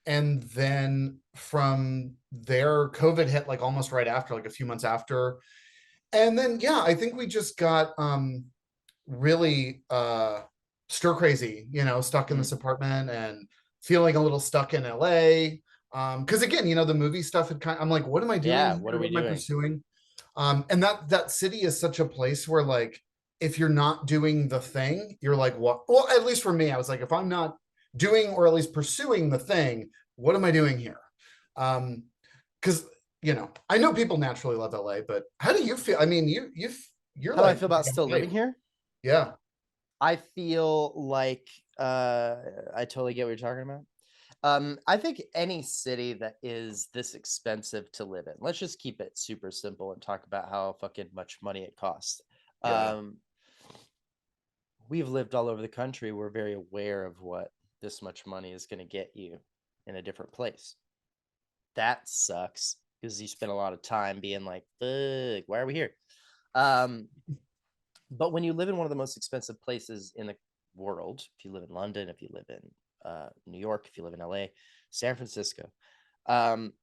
And then from there, COVID hit like almost right after, like a few months after. And then yeah, I think we just got really stir crazy, stuck in this Mm. apartment and feeling a little stuck in LA. Because again, the movie stuff had I'm like, what am I doing Yeah, here? what are we What am I doing? pursuing? And that city is such a place where like if you're not doing the thing, you're like, what? Well, at least for me, I was like, if I'm not doing or at least pursuing the thing, what am I doing here? Because I know people naturally love LA, but how do you feel? I mean, you're How do I like, feel about still living here? yeah, I feel like I totally get what you're talking about. I think any city that is this expensive to live in, let's just keep it super simple and talk about how fucking much money it costs. yeah. Um, we've lived all over the country. We're very aware of what this much money is going to get you in a different place. That sucks because you spend a lot of time being like, fuck, why are we here? Um, but when you live in one of the most expensive places in the world, if you live in London, if you live in New York, if you live in LA, San Francisco, um,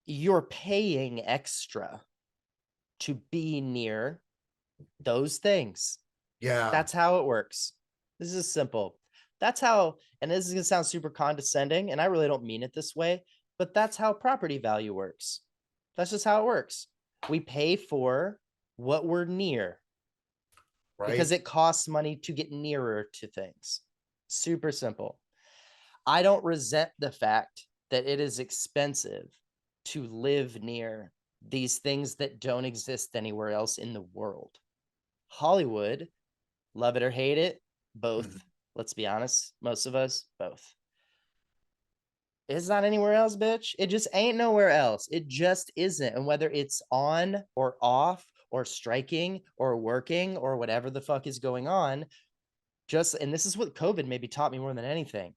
you're paying extra to be near those things. Yeah. That's how it works. This is simple. That's how, and this is going to sound super condescending, and I really don't mean it this way, but that's how property value works. That's just how it works. We pay for what we're near. Right. because it costs money to get nearer to things. Super simple. I don't resent the fact that it is expensive to live near these things that don't exist anywhere else in the world. Hollywood, love it or hate it, Mhm. both. Let's be honest, most of us, both. It's not anywhere else, bitch. It just ain't nowhere else. It just isn't. And whether it's on or off or striking or working or whatever the fuck is going on, just, and this is what COVID maybe taught me more than anything.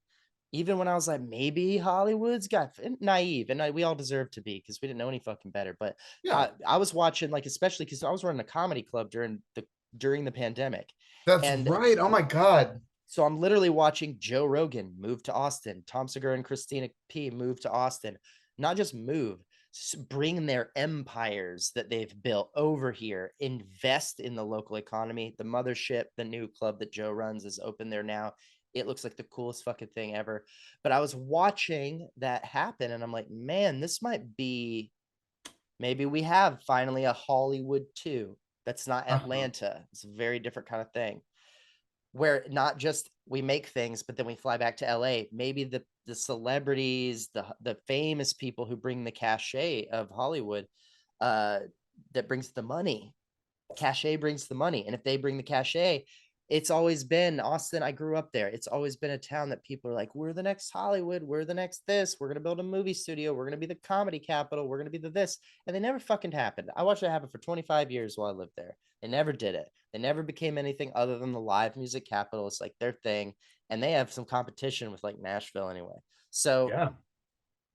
Even when I was like, maybe Hollywood's got naive, and we all deserve to be because we didn't know any fucking better. But Yeah, I was watching, like, especially because I was running a comedy club during the pandemic, that's and right. Oh my God. so I'm literally watching Joe Rogan move to Austin, Tom Segura and Christina P move to Austin, not just move, bring their empires that they've built over here, invest in the local economy. The mothership, the new club that Joe runs, is open there now. It looks like the coolest fucking thing ever. But I was watching that happen and I'm like, man, this might be, maybe we have finally a Hollywood too. That's not Uh-huh. Atlanta. It's a very different kind of thing where not just we make things, but then we fly back to LA. Maybe the celebrities, the famous people who bring the cachet of Hollywood, uh, that brings the money. Cachet brings the money, and if they bring the cachet, it's always been Austin. I grew up there. It's always been a town that people are like, we're the next Hollywood. We're the next this. We're gonna build a movie studio. We're gonna be the comedy capital. We're gonna be the this, and they never fucking happened. I watched it happen for 25 years while I lived there. They never did it. They never became anything other than the live music capital. It's like their thing, and they have some competition with like Nashville anyway. So Yeah.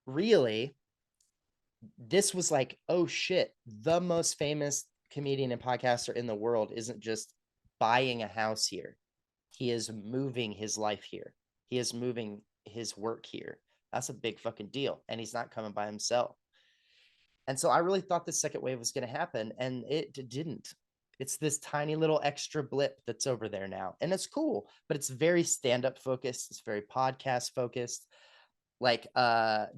really, this was like, oh shit, the most famous comedian and podcaster in the world isn't just buying a house here. He is moving his life here. He is moving his work here. That's a big fucking deal. And he's not coming by himself. And so I really thought the second wave was going to happen, and it didn't. It's this tiny little extra blip that's over there now. And it's cool, but it's very stand up focused. It's very podcast focused. Like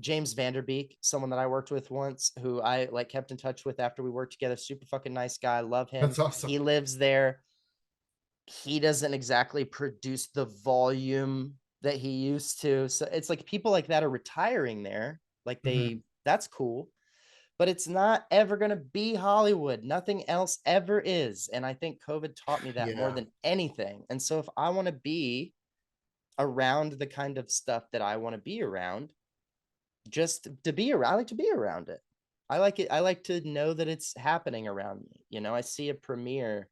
James Vanderbeek, someone that I worked with once, who I like kept in touch with after we worked together. Super fucking nice guy. Love him. That's awesome. He lives there. He doesn't exactly produce the volume that he used to. So it's like people like that are retiring there. Like Mhm. that's cool, but it's not ever going to be Hollywood. Nothing else ever is. And I think COVID taught me that more Yeah. than anything. And so if I want to be around the kind of stuff that I want to be around, just to be around, I like to be around it. I like it. I like to know that it's happening around me. I see a premiere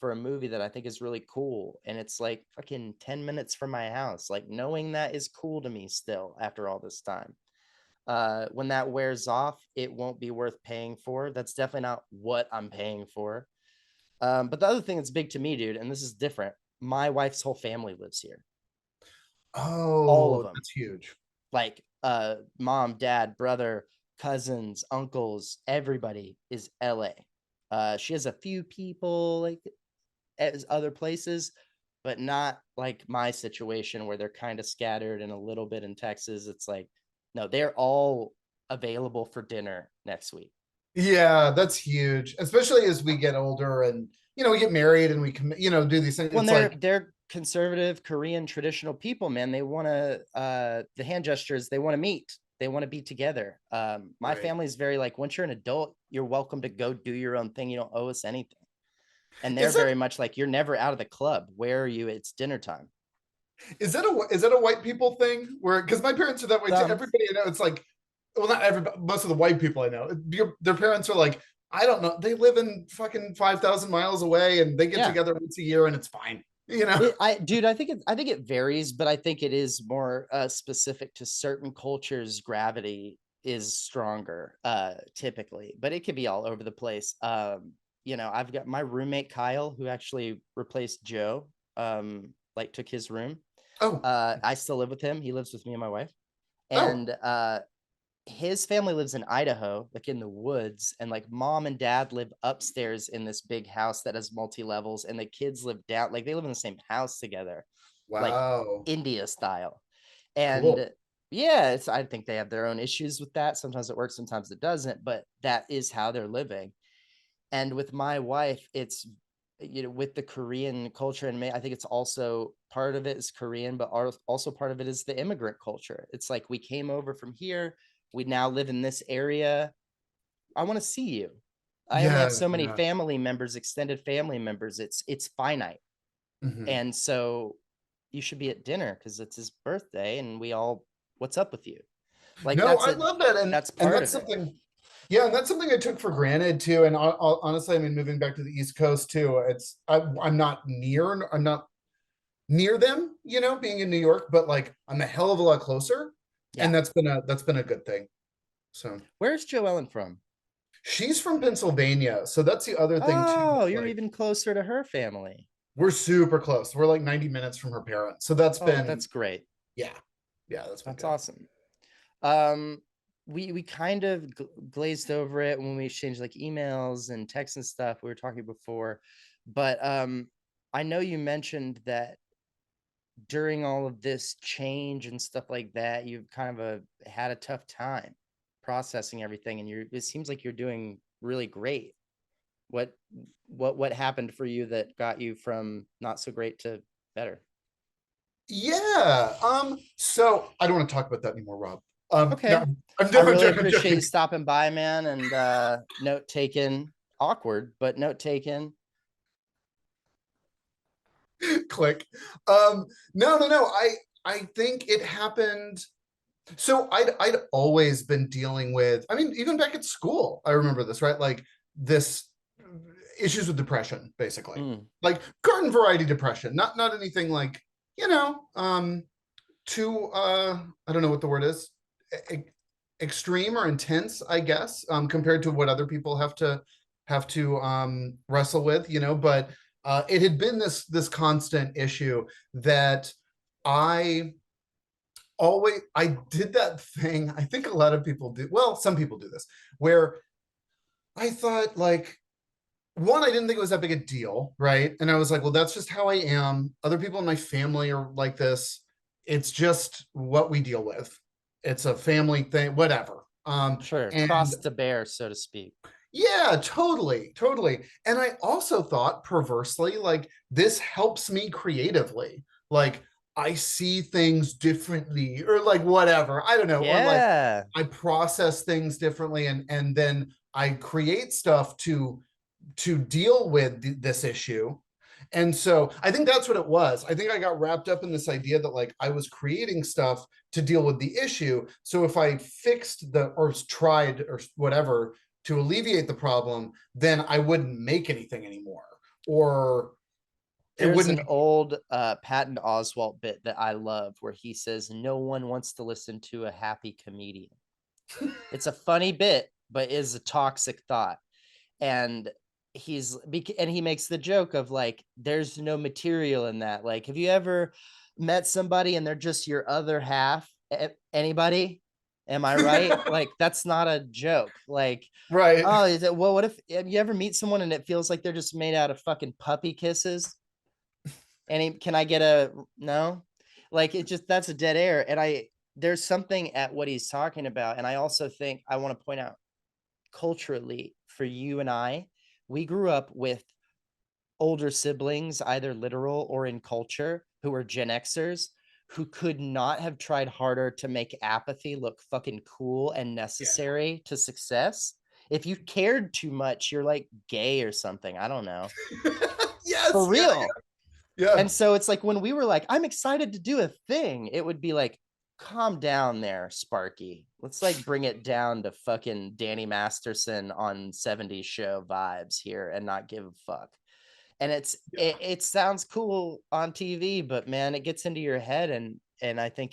for a movie that I think is really cool, and it's like fucking 10 minutes from my house. Like knowing that is cool to me still after all this time. When that wears off, it won't be worth paying for. That's definitely not what I'm paying for. But the other thing that's big to me, dude, and this is different. My wife's whole family lives here. All of Oh, them. that's huge. Like mom, dad, brother, cousins, uncles, everybody is LA. She has a few people like as other places, but not like my situation where they're kind of scattered and a little bit in Texas. It's like, no, they're all available for dinner next week. Yeah, that's huge, especially as we get older and we get married and we can do these things. When It's they're like, they're conservative Korean traditional people, man, they want to the hand gestures, they want to meet, they want to be together. My right. family is very like, once you're an adult, you're welcome to go do your own thing. You don't owe us anything. And they're Is that very much like, you're never out of the club. Where are you? It's dinner time. is that a white people thing? Where because my parents are that way too. Some, Everybody I know, it's like, well, not everybody. Most of the white people I know, their parents are like, I don't know. They live in fucking 5,000 miles away, and they get yeah. together once a year, and it's fine. You know. Dude, I think it varies, but I think it is more specific to certain cultures. Gravity is stronger, typically, but it could be all over the place. I've got my roommate Kyle, who actually replaced Joe, like took his room. Oh, I still live with him. He lives with me and my wife, oh, and his family lives in Idaho, like in the woods, and like mom and dad live upstairs in this big house that has multi levels, and the kids live down, like they live in the same house together, like wow, India style. cool. And yeah, I think they have their own issues with that. Sometimes it works, sometimes it doesn't, but that is how they're living. And with my wife, it's with the Korean culture, and I think it's also part of it is Korean, but also part of it is the immigrant culture. It's like we came over from here, we now live in this area. I want to see you. I only have Yeah, so many yeah. family members, extended family members. It's finite. Mhm. And so you should be at dinner because it's his birthday and we all, what's up with you? Like No, I love that, that's and part that's of it. something. Yeah, and that's something I took for granted too. And honestly, I mean, moving back to the East Coast too, I'm not near them, being in New York, but like I'm a hell of a lot closer, and Yeah. that's been a good thing. So Where's Joellen from? she's from Pennsylvania, so that's the other thing too. Oh, you're Like even closer to her family. we're super close. We're like 90 minutes from her parents, so that's Oh, been that's great. yeah, yeah, that's been That's good. awesome. Um, we kind of glazed over it when we exchanged like emails and texts and stuff. We were talking before, but I know you mentioned that during all of this change and stuff like that, you've kind of had a tough time processing everything, and it seems like you're doing really great. What what happened for you that got you from not so great to better? Yeah. So I don't want to talk about that anymore, Rob. No, Okay. I'm I joking. really I'm appreciate you joking. stopping by, man, and note taken. Awkward, but note taken. Click. No, no, no. I think it happened. So I'd always been dealing with, I mean, even back at school, I remember this, right? Like this issues with depression, basically. Mm, Like garden variety depression, not anything like, you know, too I don't know what the word is. E- Extreme or intense, I guess, compared to what other people have to wrestle with, but it had been this constant issue that I I did that thing. I think a lot of people do. Well, some people do this, where I thought like one, I didn't think it was that big a deal, right? And I was like, well, that's just how I am. Other people in my family are like this. It's just what we deal with. It's a family thing, whatever. sure. And Cross to bear, so to speak. yeah, totally, totally. And I also thought perversely, like this helps me creatively. Like I see things differently, or like whatever. I don't know, or like Yeah. I process things differently, and then I create stuff to deal with this issue. And so I think that's what it was. I think I got wrapped up in this idea that like I was creating stuff to deal with the issue. So if I fixed or tried or whatever to alleviate the problem, then I wouldn't make anything anymore. Or it There's wouldn't an old Patton Oswalt bit that I love where he says, "No one wants to listen to a happy comedian." It's a funny bit, but is a toxic thought. And he makes the joke of like, there's no material in that. Like, have you ever met somebody and they're just your other half? Anybody? Am I right? Like, that's not a joke. Like, right. oh, is it, well, what if have you ever meet someone and it feels like they're just made out of fucking puppy kisses? Can I get a no? Like it just that's a dead air. And there's something at what he's talking about. And I also think I want to point out culturally for you and I, we grew up with older siblings, either literal or in culture, who were Gen Xers who could not have tried harder to make apathy look fucking cool and Yeah. necessary to success. If you cared too much, you're like gay or something. I don't know. For Yes. Yeah. real. Yeah. And so it's like when we were like, I'm excited to do a thing, it would be like, calm down there, Sparky. Let's like bring it down to fucking Danny Masterson on 70s show vibes here and not give a fuck. And Yeah. it sounds cool on TV, but man, it gets into your head and I think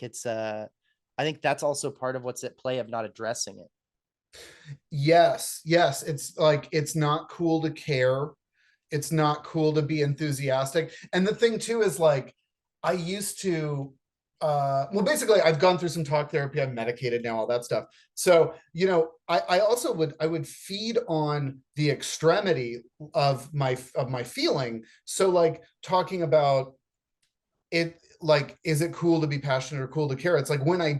that's also part of what's at play of not addressing it. Yes. Yes. It's like it's not cool to care. It's not cool to be enthusiastic. And the thing too is like I used to well basically I've gone through some talk therapy, I'm medicated now, all that stuff. So, I also would feed on the extremity of my feeling. So like talking about it, like, is it cool to be passionate or cool to care? It's like when I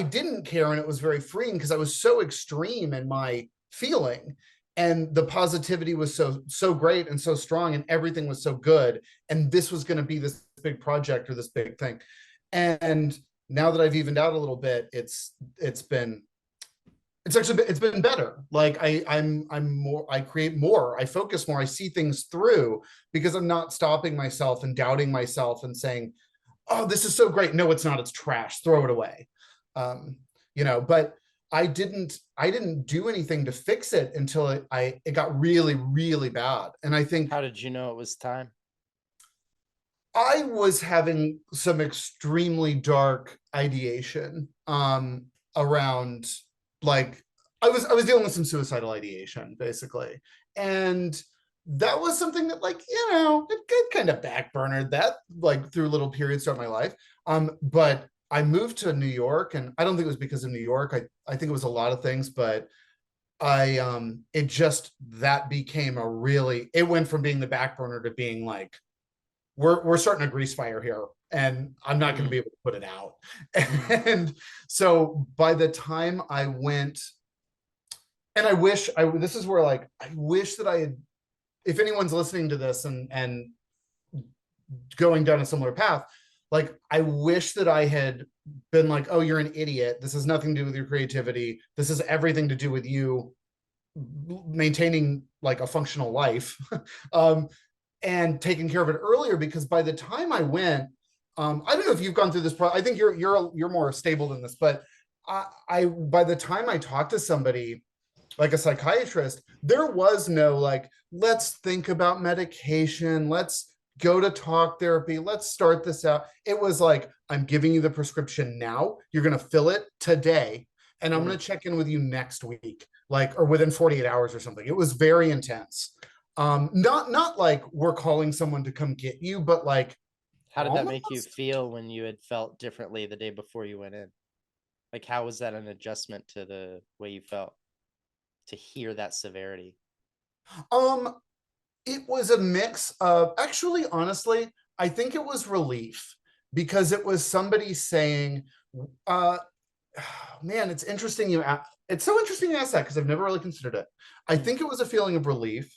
didn't care and it was very freeing because I was so extreme in my feeling. and the positivity was so great and so strong, and everything was so good, and this was going to be this big project or this big thing. And now that I've evened out a little bit, it's been better. Like I'm more, I create more, I focus more, I see things through, because I'm not stopping myself and doubting myself and saying, oh, this is so great, no it's not, it's trash, throw it away. um but I didn't do anything to fix it until it got really, really bad. And I think How did you know it was time? I was having some extremely dark ideation around, like, I was dealing with some suicidal ideation basically. And that was something that, like, it kind of backburnered that, like, through little periods throughout my life. But I moved to New York, and I don't think it was because of New York. I think it was a lot of things, but it just, that became a really, it went from being the back burner to being like, we're starting a grease fire here, and I'm not going to Mm, be able to put it out. mm. And so by the time I went, and I wish I this is where, like, I wish that I had, if anyone's listening to this and going down a similar path, like, I wish that I had been like, oh, you're an idiot, this has nothing to do with your creativity, this has everything to do with you maintaining like a functional life. um and taking care of it earlier, because by the time I went, I don't know if you've gone through this. I think you're more stable than this, but I by the time I talked to somebody like a psychiatrist, there was no like, let's think about medication, let's go to talk therapy, let's start this out. It was like, I'm giving you the prescription now, you're going to fill it today, and I'm going Mm. to check in with you next week, like, or within 48 hours or something. It was very intense. Not like we're calling someone to come get you, but like, How did that make you almost. feel when you had felt differently the day before you went in? Like, how was that an adjustment to the way you felt to hear that severity? um it was a mix of, actually, honestly, I think it was relief, because it was somebody saying, uh man, it's interesting it's so interesting you ask that, because I've never really considered it. I Mm, think it was a feeling of relief,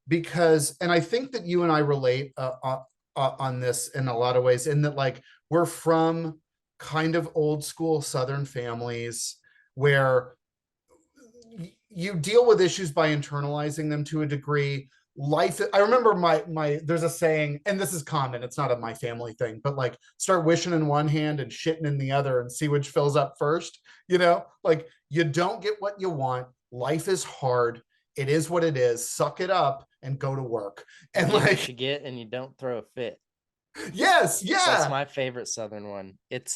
because, and I think that you and I relate on this in a lot of ways, in that, like, we're from kind of old school Southern families where you deal with issues by internalizing them to a degree. Life, I remember my there's a saying, and this is common, it's not a my family thing, but like, start wishing in one hand and shitting in the other and see which fills up first. Like, you don't get what you want, life is hard, it is what it is, suck it up and go to work. you And get what like, you get and you don't throw a fit. yes, That's yeah, my favorite Southern one. it's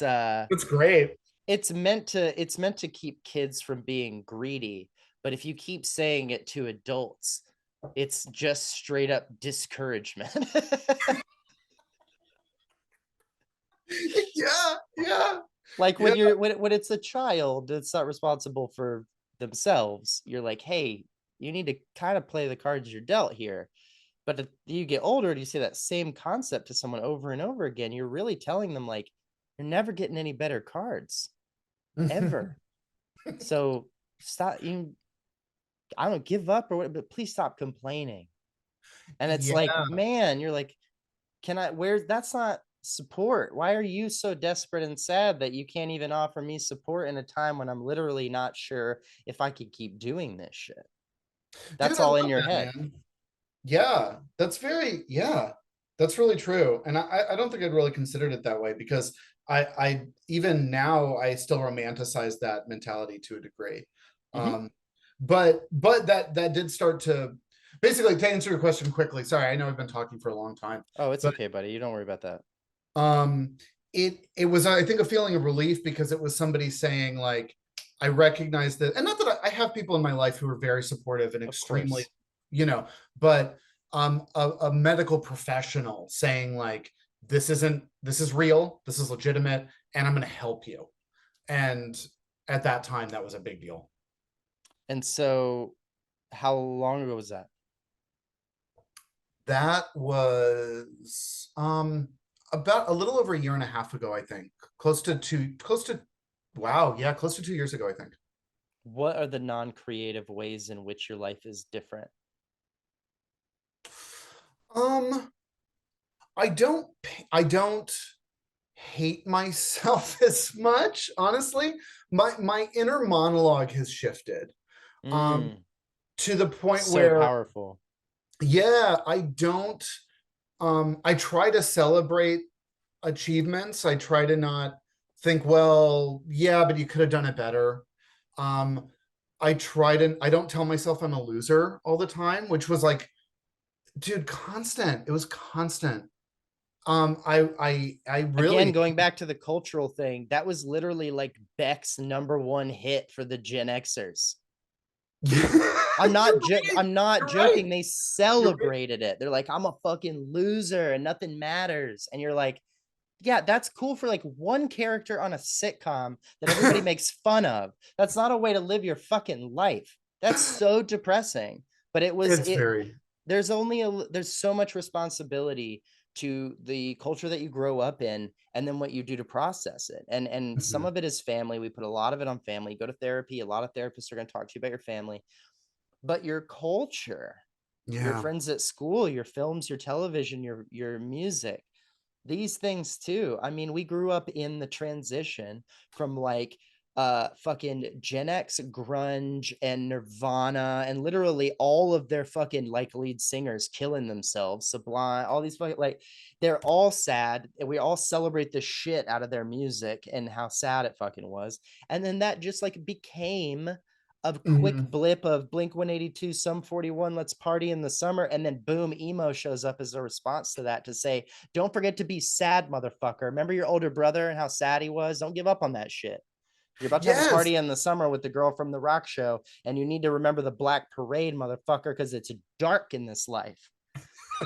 great. It's meant to keep kids from being greedy, but if you keep saying it to adults, it's just straight up discouragement. Yeah, yeah, Like yeah. when you're when it's a child that's not responsible for themselves, you're like, hey, you need to kind of play the cards you're dealt here. But if you get older and you say that same concept to someone over and over again, you're really telling them like, you're never getting any better cards ever. So stop you I don't give up or what, but please stop complaining. And it's like, Yeah. man, you're like, can I, where's, that's not support. Why are you so desperate and sad that you can't even offer me support in a time when I'm literally not sure if I could keep doing this shit? Dude, That's I all in love your that, head. man. Yeah, yeah, that's really true. And I don't think I'd really considered it that way, because I even now I still romanticize that mentality to a degree. Hmm. Um, but that did start to, basically, to answer your question quickly. Sorry, I know I've been talking for a long time, Oh, it's but okay, buddy. You don't worry about that. um, it was, I think, a feeling of relief, because it was somebody saying, like, I recognize that, and not that I have people in my life who are very supportive and Of extremely, course. you know, but a medical professional saying, like, this is real, this is legitimate, and I'm going to help you. And at that time, that was a big deal. And so, how long ago was that? That was about a little over a year and a half ago, I think. Close to wow, yeah, close to 2 years ago, I think. What are the non-creative ways in which your life is different? Um, I don't hate myself as much, honestly. My inner monologue has shifted. Um, Mm, to the point so where, powerful. yeah, I don't I try to celebrate achievements. I try to not think, well, yeah, but you could have done it better. Um, I don't tell myself I'm a loser all the time, which was like, dude, constant. It was constant. I Again, really, going back to the cultural thing, that was literally like Beck's number one hit for the Gen Xers. I'm not you're right, joking. They you're right. celebrated it. They're like, I'm a fucking loser and nothing matters. And you're like, yeah, that's cool for like one character on a sitcom that everybody makes fun of. That's not a way to live your fucking life. That's so depressing. But It's very, there's so much responsibility to the culture that you grow up in and then what you do to process it. And some mhm. of it is family. We put a lot of it on family. You go to therapy, a lot of therapists are going to talk to you about your family, but your culture, your Yeah. friends at school, your films, your television, your music, these things too. I mean, we grew up in the transition from like fucking Gen X grunge and Nirvana and literally all of their fucking like lead singers killing themselves, Sublime, all these fucking like they're all sad and we all celebrate the shit out of their music and how sad it fucking was. And then that just like became a quick Mhm. blip of Blink 182, Sum 41, Let's Party in the Summer. And then boom, emo shows up as a response to that to say, don't forget to be sad, motherfucker. Remember your older brother and how sad he was? Don't give up on that shit. You're about to have a Yes. party in the summer with the girl from the rock show, and you need to remember the Black Parade, motherfucker, because it's dark in this life.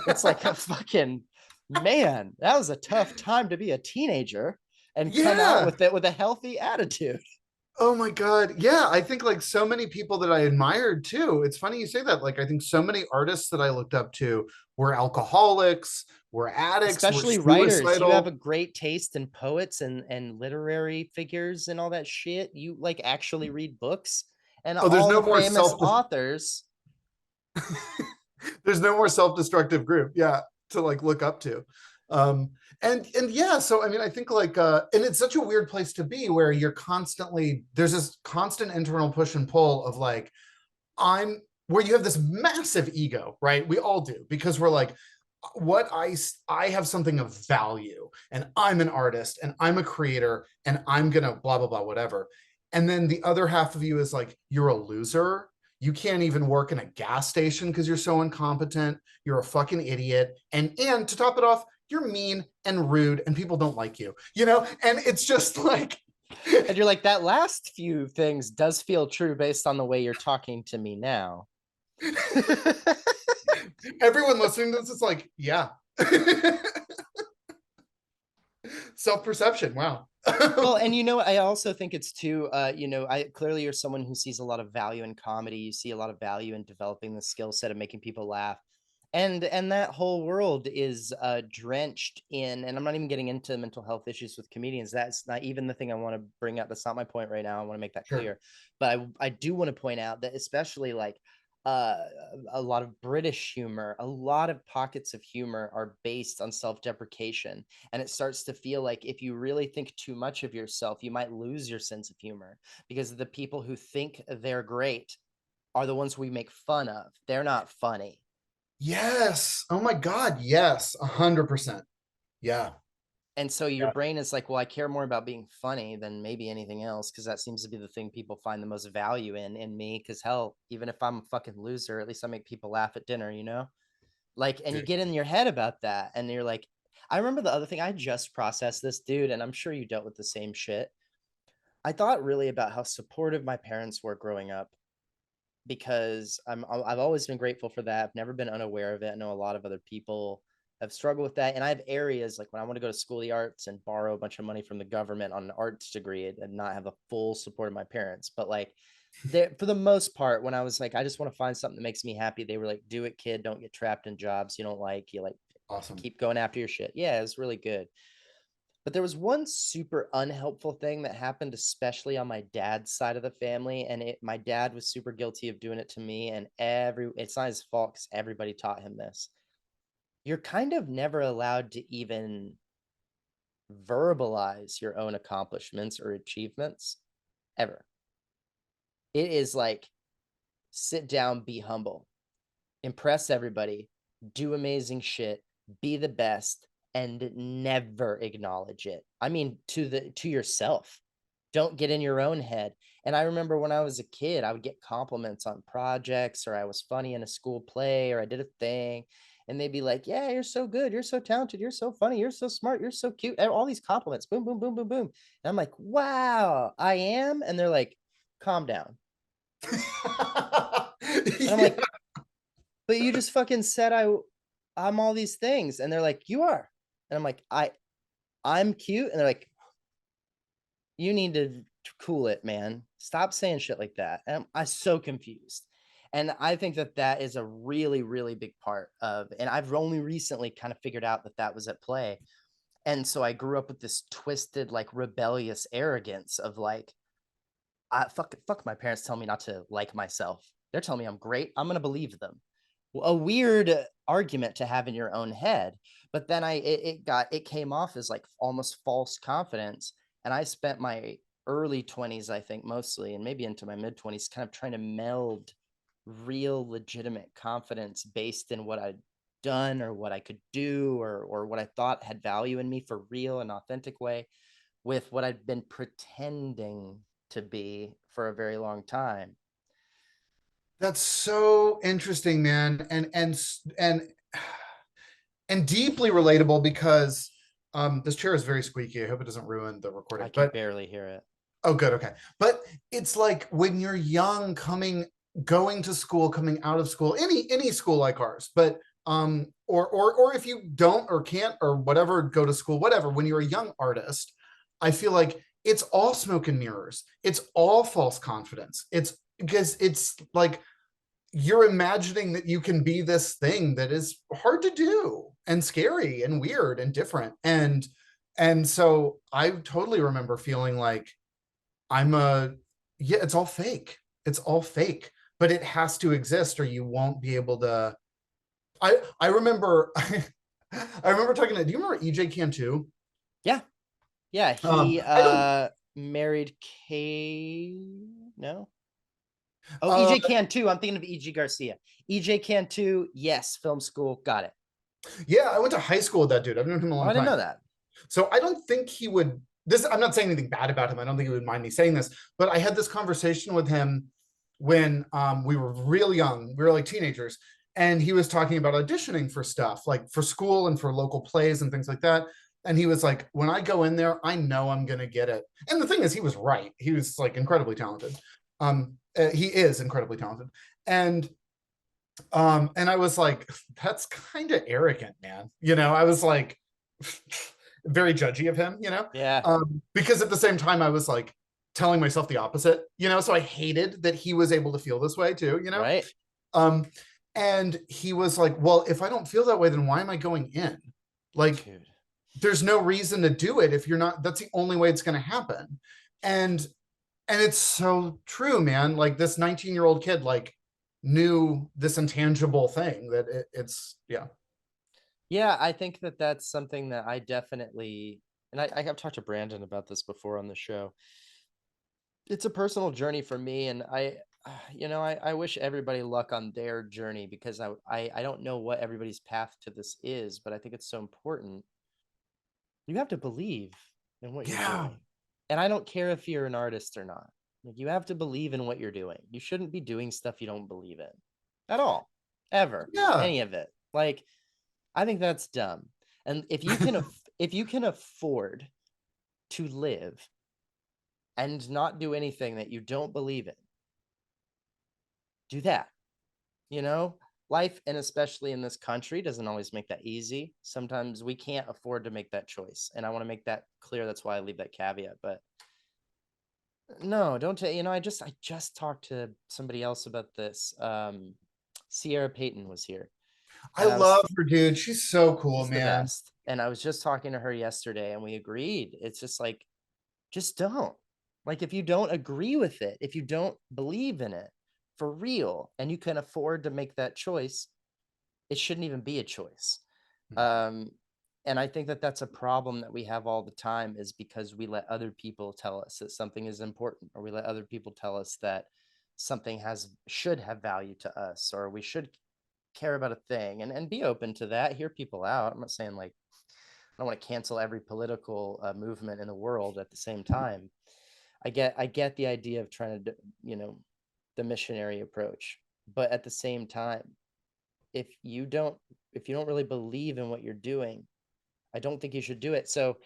It's like a fucking man. That was a tough time to be a teenager and come out Yeah. with it with a healthy attitude. Oh my God. Yeah. I think like so many people that I admired too. It's funny you say that. Like, I think so many artists that I looked up to were alcoholics, were addicts, were Especially writers. You have a suicidal. great taste in poets and literary figures and all that shit. You like actually read books and Oh, there's all no the more famous self authors. there's no more self-destructive group, yeah, to like look up to. Um and yeah, so I mean, I think like and it's such a weird place to be where you're constantly there's this constant internal push and pull of like I'm where you have this massive ego, right? We all do because we're like what I have something of value and I'm an artist and I'm a creator and I'm gonna blah blah blah whatever. And then the other half of you is like you're a loser. You can't even work in a gas station because you're so incompetent. You're a fucking idiot. And to top it off, you're mean and rude and people don't like you. You know? And it's just like And you're like, that last few things does feel true based on the way you're talking to me now. everyone listening to this is like, yeah. Self-perception. Wow. Well, and you know, I also think it's too, I clearly you're someone who sees a lot of value in comedy. You see a lot of value in developing the skill set of making people laugh. And that whole world is drenched in, and I'm not even getting into mental health issues with comedians. That's not even the thing I want to bring up. That's not my point right now. I want to make that Sure. clear. But I do want to point out that especially like uh, a lot of British humor, a lot of pockets of humor are based on self-deprecation, and it starts to feel like if you really think too much of yourself, you might lose your sense of humor because the people who think they're great are the ones we make fun of. They're not funny. Yes. Oh my God. Yes. 100%. Yeah. And so your Yeah. brain is like, well, I care more about being funny than maybe anything else because that seems to be the thing people find the most value in me. Because hell, even if I'm a fucking loser, at least I make people laugh at dinner, you know? Like, and you Dude. get in your head about that, and you're like, I remember the other thing I just processed this, dude, and I'm sure you dealt with the same shit. I thought really about how supportive my parents were growing up because I've always been grateful for that. I've never been unaware of it. I know a lot of other people have struggled with that, and I have areas like when I want to go to school of the arts and borrow a bunch of money from the government on an arts degree and not have the full support of my parents. But like, there for the most part, when I was like, I just want to find something that makes me happy, they were like, "Do it, kid. Don't get trapped in jobs you don't like. You like Awesome. keep going after your shit." Yeah, it's really good. But there was one super unhelpful thing that happened, especially on my dad's side of the family, and my dad was super guilty of doing it to me. And it's not his fault because everybody taught him this. You're kind of never allowed to even verbalize your own accomplishments or achievements ever. It is like sit down, be humble, impress everybody, do amazing shit, be the best, and never acknowledge it. I mean, to yourself. Don't get in your own head. And I remember when I was a kid, I would get compliments on projects, or I was funny in a school play, or I did a thing. And they'd be like, yeah, you're so good. You're so talented. You're so funny. You're so smart. You're so cute. All these compliments. Boom, boom, boom, boom, boom. And I'm like, wow, I am. And they're like, calm down. And I'm Yeah. like, but you just fucking said I'm all these things. And they're like, you are. And I'm like, I'm cute. And they're like, you need to cool it, man. Stop saying shit like that. And I'm so confused. And I think that that is a really, really big part of, and I've only recently kind of figured out that that was at play. And so I grew up with this twisted, like rebellious arrogance of like, fuck my parents tell me not to like myself. They're telling me I'm great. I'm going to believe them. A weird argument to have in your own head. But then it came off as like almost false confidence. And I spent my early 20s, I think mostly, and maybe into my mid 20s, kind of trying to meld real legitimate confidence based in what I'd done or what I could do, or what I thought had value in me for real and authentic way, with what I'd been pretending to be for a very long time. That's so interesting, man, and deeply relatable because this chair is very squeaky. I hope it doesn't ruin the I recording. can But barely hear it. oh, good, okay. But it's like when you're young, going to school, coming out of school, any school like ours, but or if you don't or can't or whatever, go to school, whatever. When you're a young artist, I feel like it's all smoke and mirrors. It's all false confidence. It's because it's like you're imagining that you can be this thing that is hard to do and scary and weird and different. And so I totally remember feeling like I'm a yeah, it's all fake. It's all fake, but it has to exist or you won't be able to. I remember I remember talking to, do you remember EJ Cantu? Yeah. Yeah. He I don't married Kay. No. Oh, uh EJ Cantu. I'm thinking of EG Garcia. EJ Cantu. Yes. Film school. Got it. yeah, I went to high school with that dude. I've known him a Oh, long I didn't time. know that. So I don't think he would this I'm not saying anything bad about him. I don't think he would mind me saying this, but I had this conversation with him when we were real young. We were like teenagers, and he was talking about auditioning for stuff, like for school and for local plays and things like that. And he was like, when I go in there, I know I'm gonna get it. And the thing is, he was right. He was like incredibly talented. He is incredibly talented. And I was like, that's kind of arrogant, man. I was like very judgy of him, Yeah. because at the same time I was like telling myself the opposite, so I hated that he was able to feel this way too. Right. um and he was like, well, if I don't feel that way, then why am I going in? Like, Dude. there's no reason to do it if you're not, that's the only way it's going to happen. And and it's so true, man. Like, this 19-year-old kid like knew this intangible thing that it's yeah. Yeah. I think that that's something that I definitely, and I have talked to Brandon about this before on the show. It's a personal journey for me. And I wish everybody luck on their journey, because I don't know what everybody's path to this is, but I think it's so important. You have to believe in what you're Yeah. doing. And I don't care if you're an artist or not. Like, you have to believe in what you're doing. You shouldn't be doing stuff you don't believe in at all, ever, Yeah. any of it. Like, I think that's dumb. And if you can afford to live and not do anything that you don't believe in, do that. You know, life, and especially in this country, doesn't always make that easy. Sometimes we can't afford to make that choice, and I want to make that clear. That's why I leave that caveat. But no, don't take, I just talked to somebody else about this. Sierra Payton was here. I And I was love her, dude. She's so cool, She's the man. best. And I was just talking to her yesterday and we agreed. It's just like, just don't. Like, if you don't agree with it, if you don't believe in it for real, and you can afford to make that choice, it shouldn't even be a choice. Mhm. Um, and I think that that's a problem that we have all the time is because we let other people tell us that something is important, or we let other people tell us that something should have value to us, or we should care about a thing and be open to that, hear people out. I'm not saying like I don't want to cancel every political movement in the world at the same time. I get the idea of trying to, the missionary approach, but at the same time, if you don't if you don't really believe in what you're doing, I don't think you should do it. So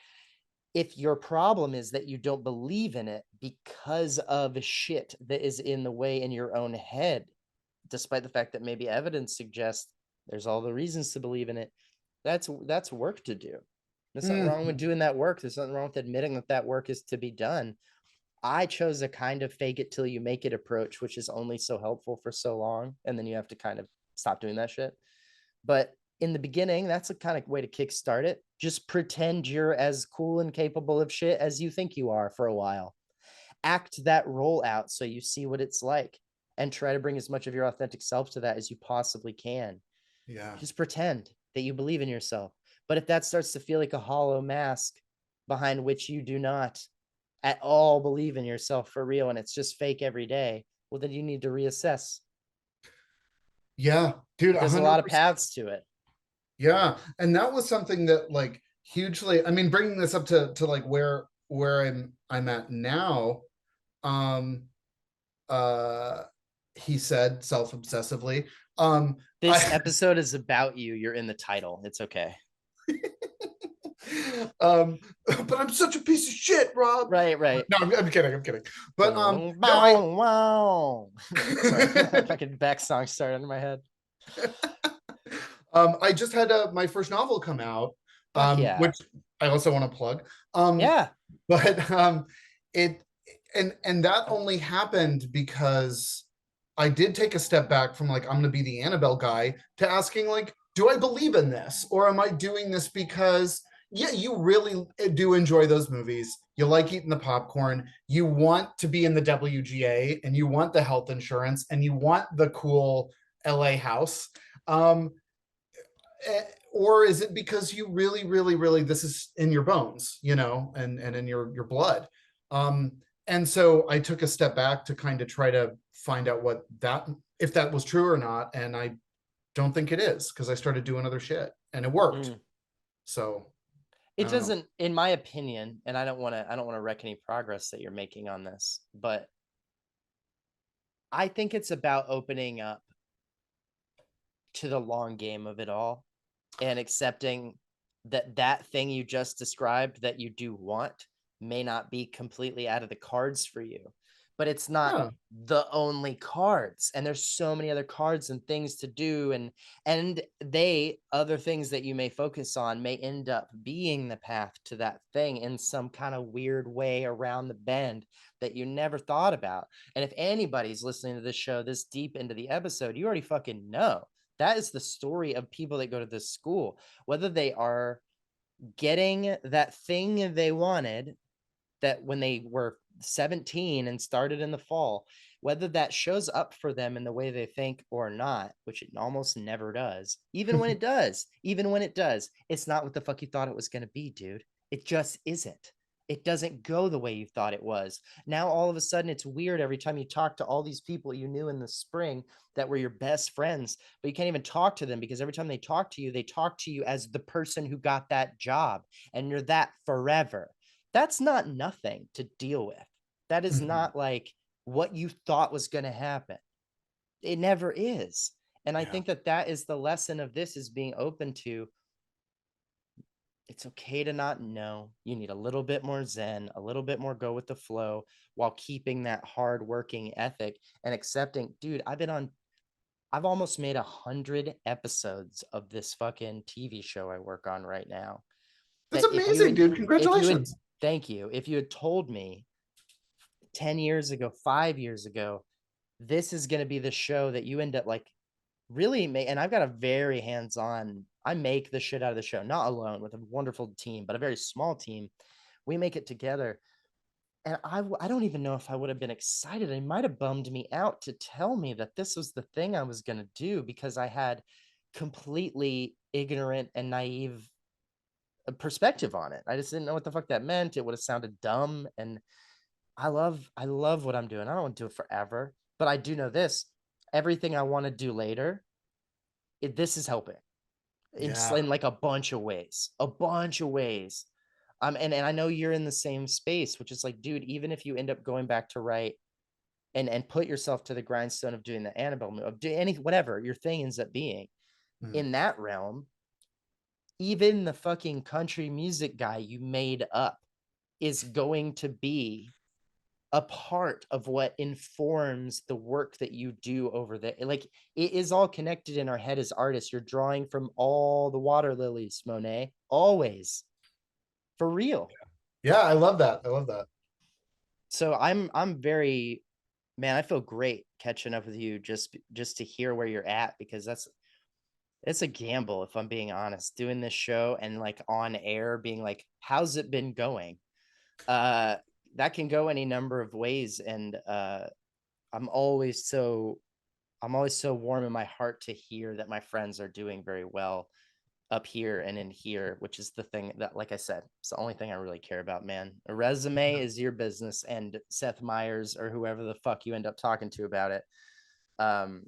if your problem is that you don't believe in it because of shit that is in the way in your own head, despite the fact that maybe evidence suggests there's all the reasons to believe in it, that's work to do. There's nothing wrong with Mhm. doing that work. There's nothing wrong with admitting that that work is to be done. I chose a kind of fake it till you make it approach, which is only so helpful for so long, and then you have to kind of stop doing that shit. But in the beginning, that's a kind of way to kickstart it. Just pretend you're as cool and capable of shit as you think you are for a while. Act that role out so you see what it's like, and try to bring as much of your authentic self to that as you possibly can. Yeah. Just pretend that you believe in yourself. But if that starts to feel like a hollow mask behind which you do not at all believe in yourself for real and it's just fake every day, well, then you need to reassess. Yeah, dude, There's a lot of 100%. paths to it. Yeah, and that was something that like hugely, I mean, bringing this up to like where I'm at now. Um, uh, he said self-obsessively. This I episode is about you. You're in the title. It's okay. um, but I'm such a piece of shit, Rob. Right, right. No, I'm kidding, I'm kidding. But Boom, no, bow, wow. Sorry, I fucking back song started in my head. I just had my first novel come out, Fuck yeah. which I also want to plug. Um, Yeah. but it and that only happened because I did take a step back from like I'm going to be the Annabelle guy to asking like, do I believe in this, or am I doing this because yeah, you really do enjoy those movies. You like eating the popcorn. You want to be in the WGA, and you want the health insurance, and you want the cool LA house. Um, or is it because you really really this is in your bones, and in your blood. And so I took a step back to kind of try to find out what that if that was true or not, and I don't think it is, because I started doing other shit and it worked. Mm. So I It don't know. doesn't, in my opinion, and I don't want to wreck any progress that you're making on this, but I think it's about opening up to the long game of it all and accepting that that thing you just described that you do want may not be completely out of the cards for you, but it's not Yeah. the only cards, and there's so many other cards and things to do, and they other things that you may focus on may end up being the path to that thing in some kind of weird way around the bend that you never thought about. And if anybody's listening to this show this deep into the episode, you already fucking know that is the story of people that go to this school, whether they are getting that thing they wanted that when they were 17 and started in the fall, whether that shows up for them in the way they think or not, which it almost never does. Even when it does, it's not what the fuck you thought it was going to be, dude. It just isn't. It doesn't go the way you thought it was. Now all of a sudden it's weird every time you talk to all these people you knew in the spring that were your best friends, but you can't even talk to them because every time they talk to you as the person who got that job, and you're that forever. That's not nothing to deal with. That is Mhm. not like what you thought was going to happen. It never is. And I Yeah. think that that is the lesson of this, is being open to it's okay to not know. You need a little bit more zen, a little bit more go with the flow while keeping that hard working ethic and accepting, dude, I've almost made 100 episodes of this fucking TV show I work on right now. That's That amazing, dude. if you had, Congratulations. thank you. If you had told me 10 years ago, 5 years ago, this is going to be the show that you end up like really make, and I've got a very hands-on, I make the shit out of the show, not alone with a wonderful team, but a very small team. We make it together. And I don't even know if I would have been excited. It might have bummed me out to tell me that this was the thing I was going to do, because I had completely ignorant and naive perspective on it. I just didn't know what the fuck that meant. It would have sounded dumb. And I love what I'm doing. I don't want to do it forever, but I do know this: everything I want to do later, this is helping Yeah. in like a bunch of ways. And I know you're in the same space, which is like, dude, even if you end up going back to write and put yourself to the grindstone of doing the Annabelle movie, of doing any, whatever your thing ends up being Mm. in that realm, even the fucking country music guy you made up is going to be a part of what informs the work that you do over there. Like, it is all connected in our head as artists. You're drawing from all the water lilies, Monet, always, for real. Yeah, I love that. I love that. So I'm very, man, I feel great catching up with you, just to hear where you're at, because it's a gamble, if I'm being honest, doing this show and like on air being like, how's it been going? Uh that can go any number of ways. And I'm always so I'm always so warm in my heart to hear that my friends are doing very well up here and in here, which is the thing that, like I said, it's the only thing I really care about, man. A resume is your business, and Seth Meyers or whoever the fuck you end up talking to about it. Um,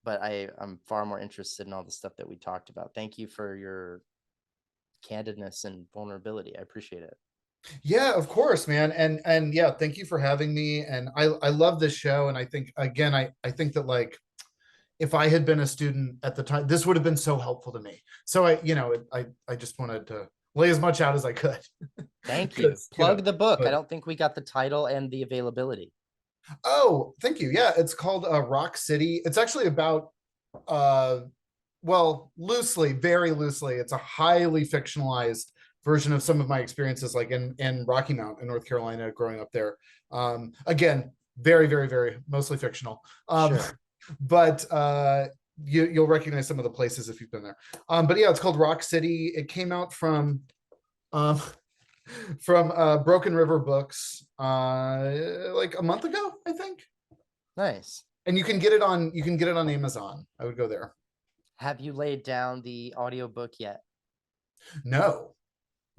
but I'm far more interested in all the stuff that we talked about. Thank you for your candidness and vulnerability. I appreciate it. Yeah, of course, man. And yeah, thank you for having me. And I love this show. And I think again, I think that like if I had been a student at the time, this would have been so helpful to me. So I just wanted to lay as much out as I could. Thank you. Because, Plug the book. I but don't think we got the title and the availability. oh, thank you. Yeah, it's called Rock City. It's actually about uh well, loosely, very loosely, it's a highly fictionalized version of some of my experiences, like in Rocky Mount in North Carolina, growing up there. Again, very, very, very mostly fictional. Sure. But you'll recognize some of the places if you've been there. But yeah, it's called Rock City. It came out um, from Broken River Books like a month ago, I think. Nice. And you can get it on Amazon. I would go there. Have you laid down the audiobook yet? No,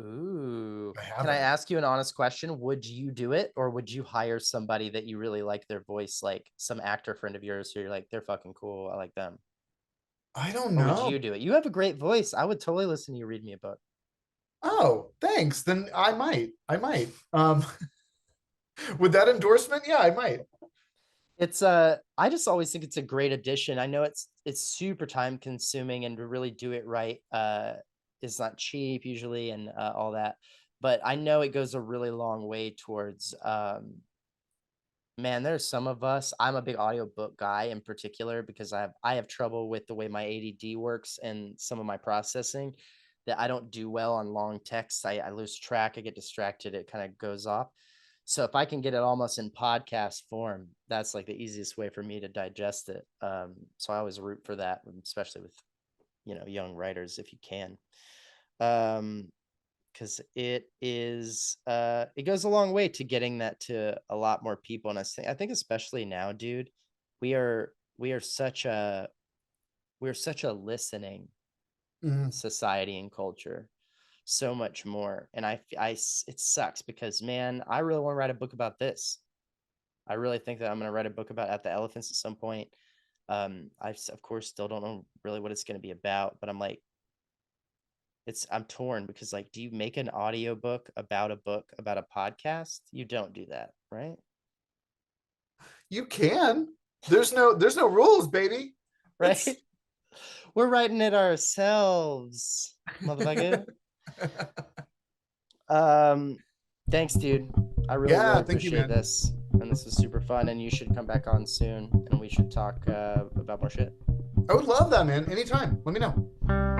Ooh. I Can I haven't. ask you an honest question? Would you do it, or would you hire somebody that you really like their voice, like some actor friend of yours who you're like, they're fucking cool, I like them? I don't Or would know. you do it? You have a great voice. I would totally listen to you read me a book. Oh, thanks. Then I might. I might. With that endorsement, yeah, I might. It's I just always think it's a great addition. I know it's super time consuming, and to really do it right is not cheap usually, and all that. But I know it goes a really long way towards man, there's some of us. I'm a big audiobook guy in particular, because I have trouble with the way my ADD works and some of my processing, that I don't do well on long texts. I lose track, I get distracted, it kind of goes off. So if I can get it almost in podcast form, that's like the easiest way for me to digest it. So I always root for that, especially with young writers, if you can. Um, because it goes a long way to getting that to a lot more people. And I think especially now, dude, we are we are such a we're such a listening Mhm. society and culture, so much more. And it sucks, because man, I really want to write a book about this. I really think that I'm going to write a book about At the Elephants at some point. Of course still don't know really what it's going to be about, but I'm like, I'm torn, because like, do you make an audio book about a podcast? You don't do that, right? You can. There's no rules, baby. It's Right? We're writing it ourselves, motherfucker. Um, Thanks, dude. I really, really yeah, thank you, appreciate man. this. And this was super fun. And you should come back on soon, and we should talk about more shit. I would love that, man. Anytime. Let me know.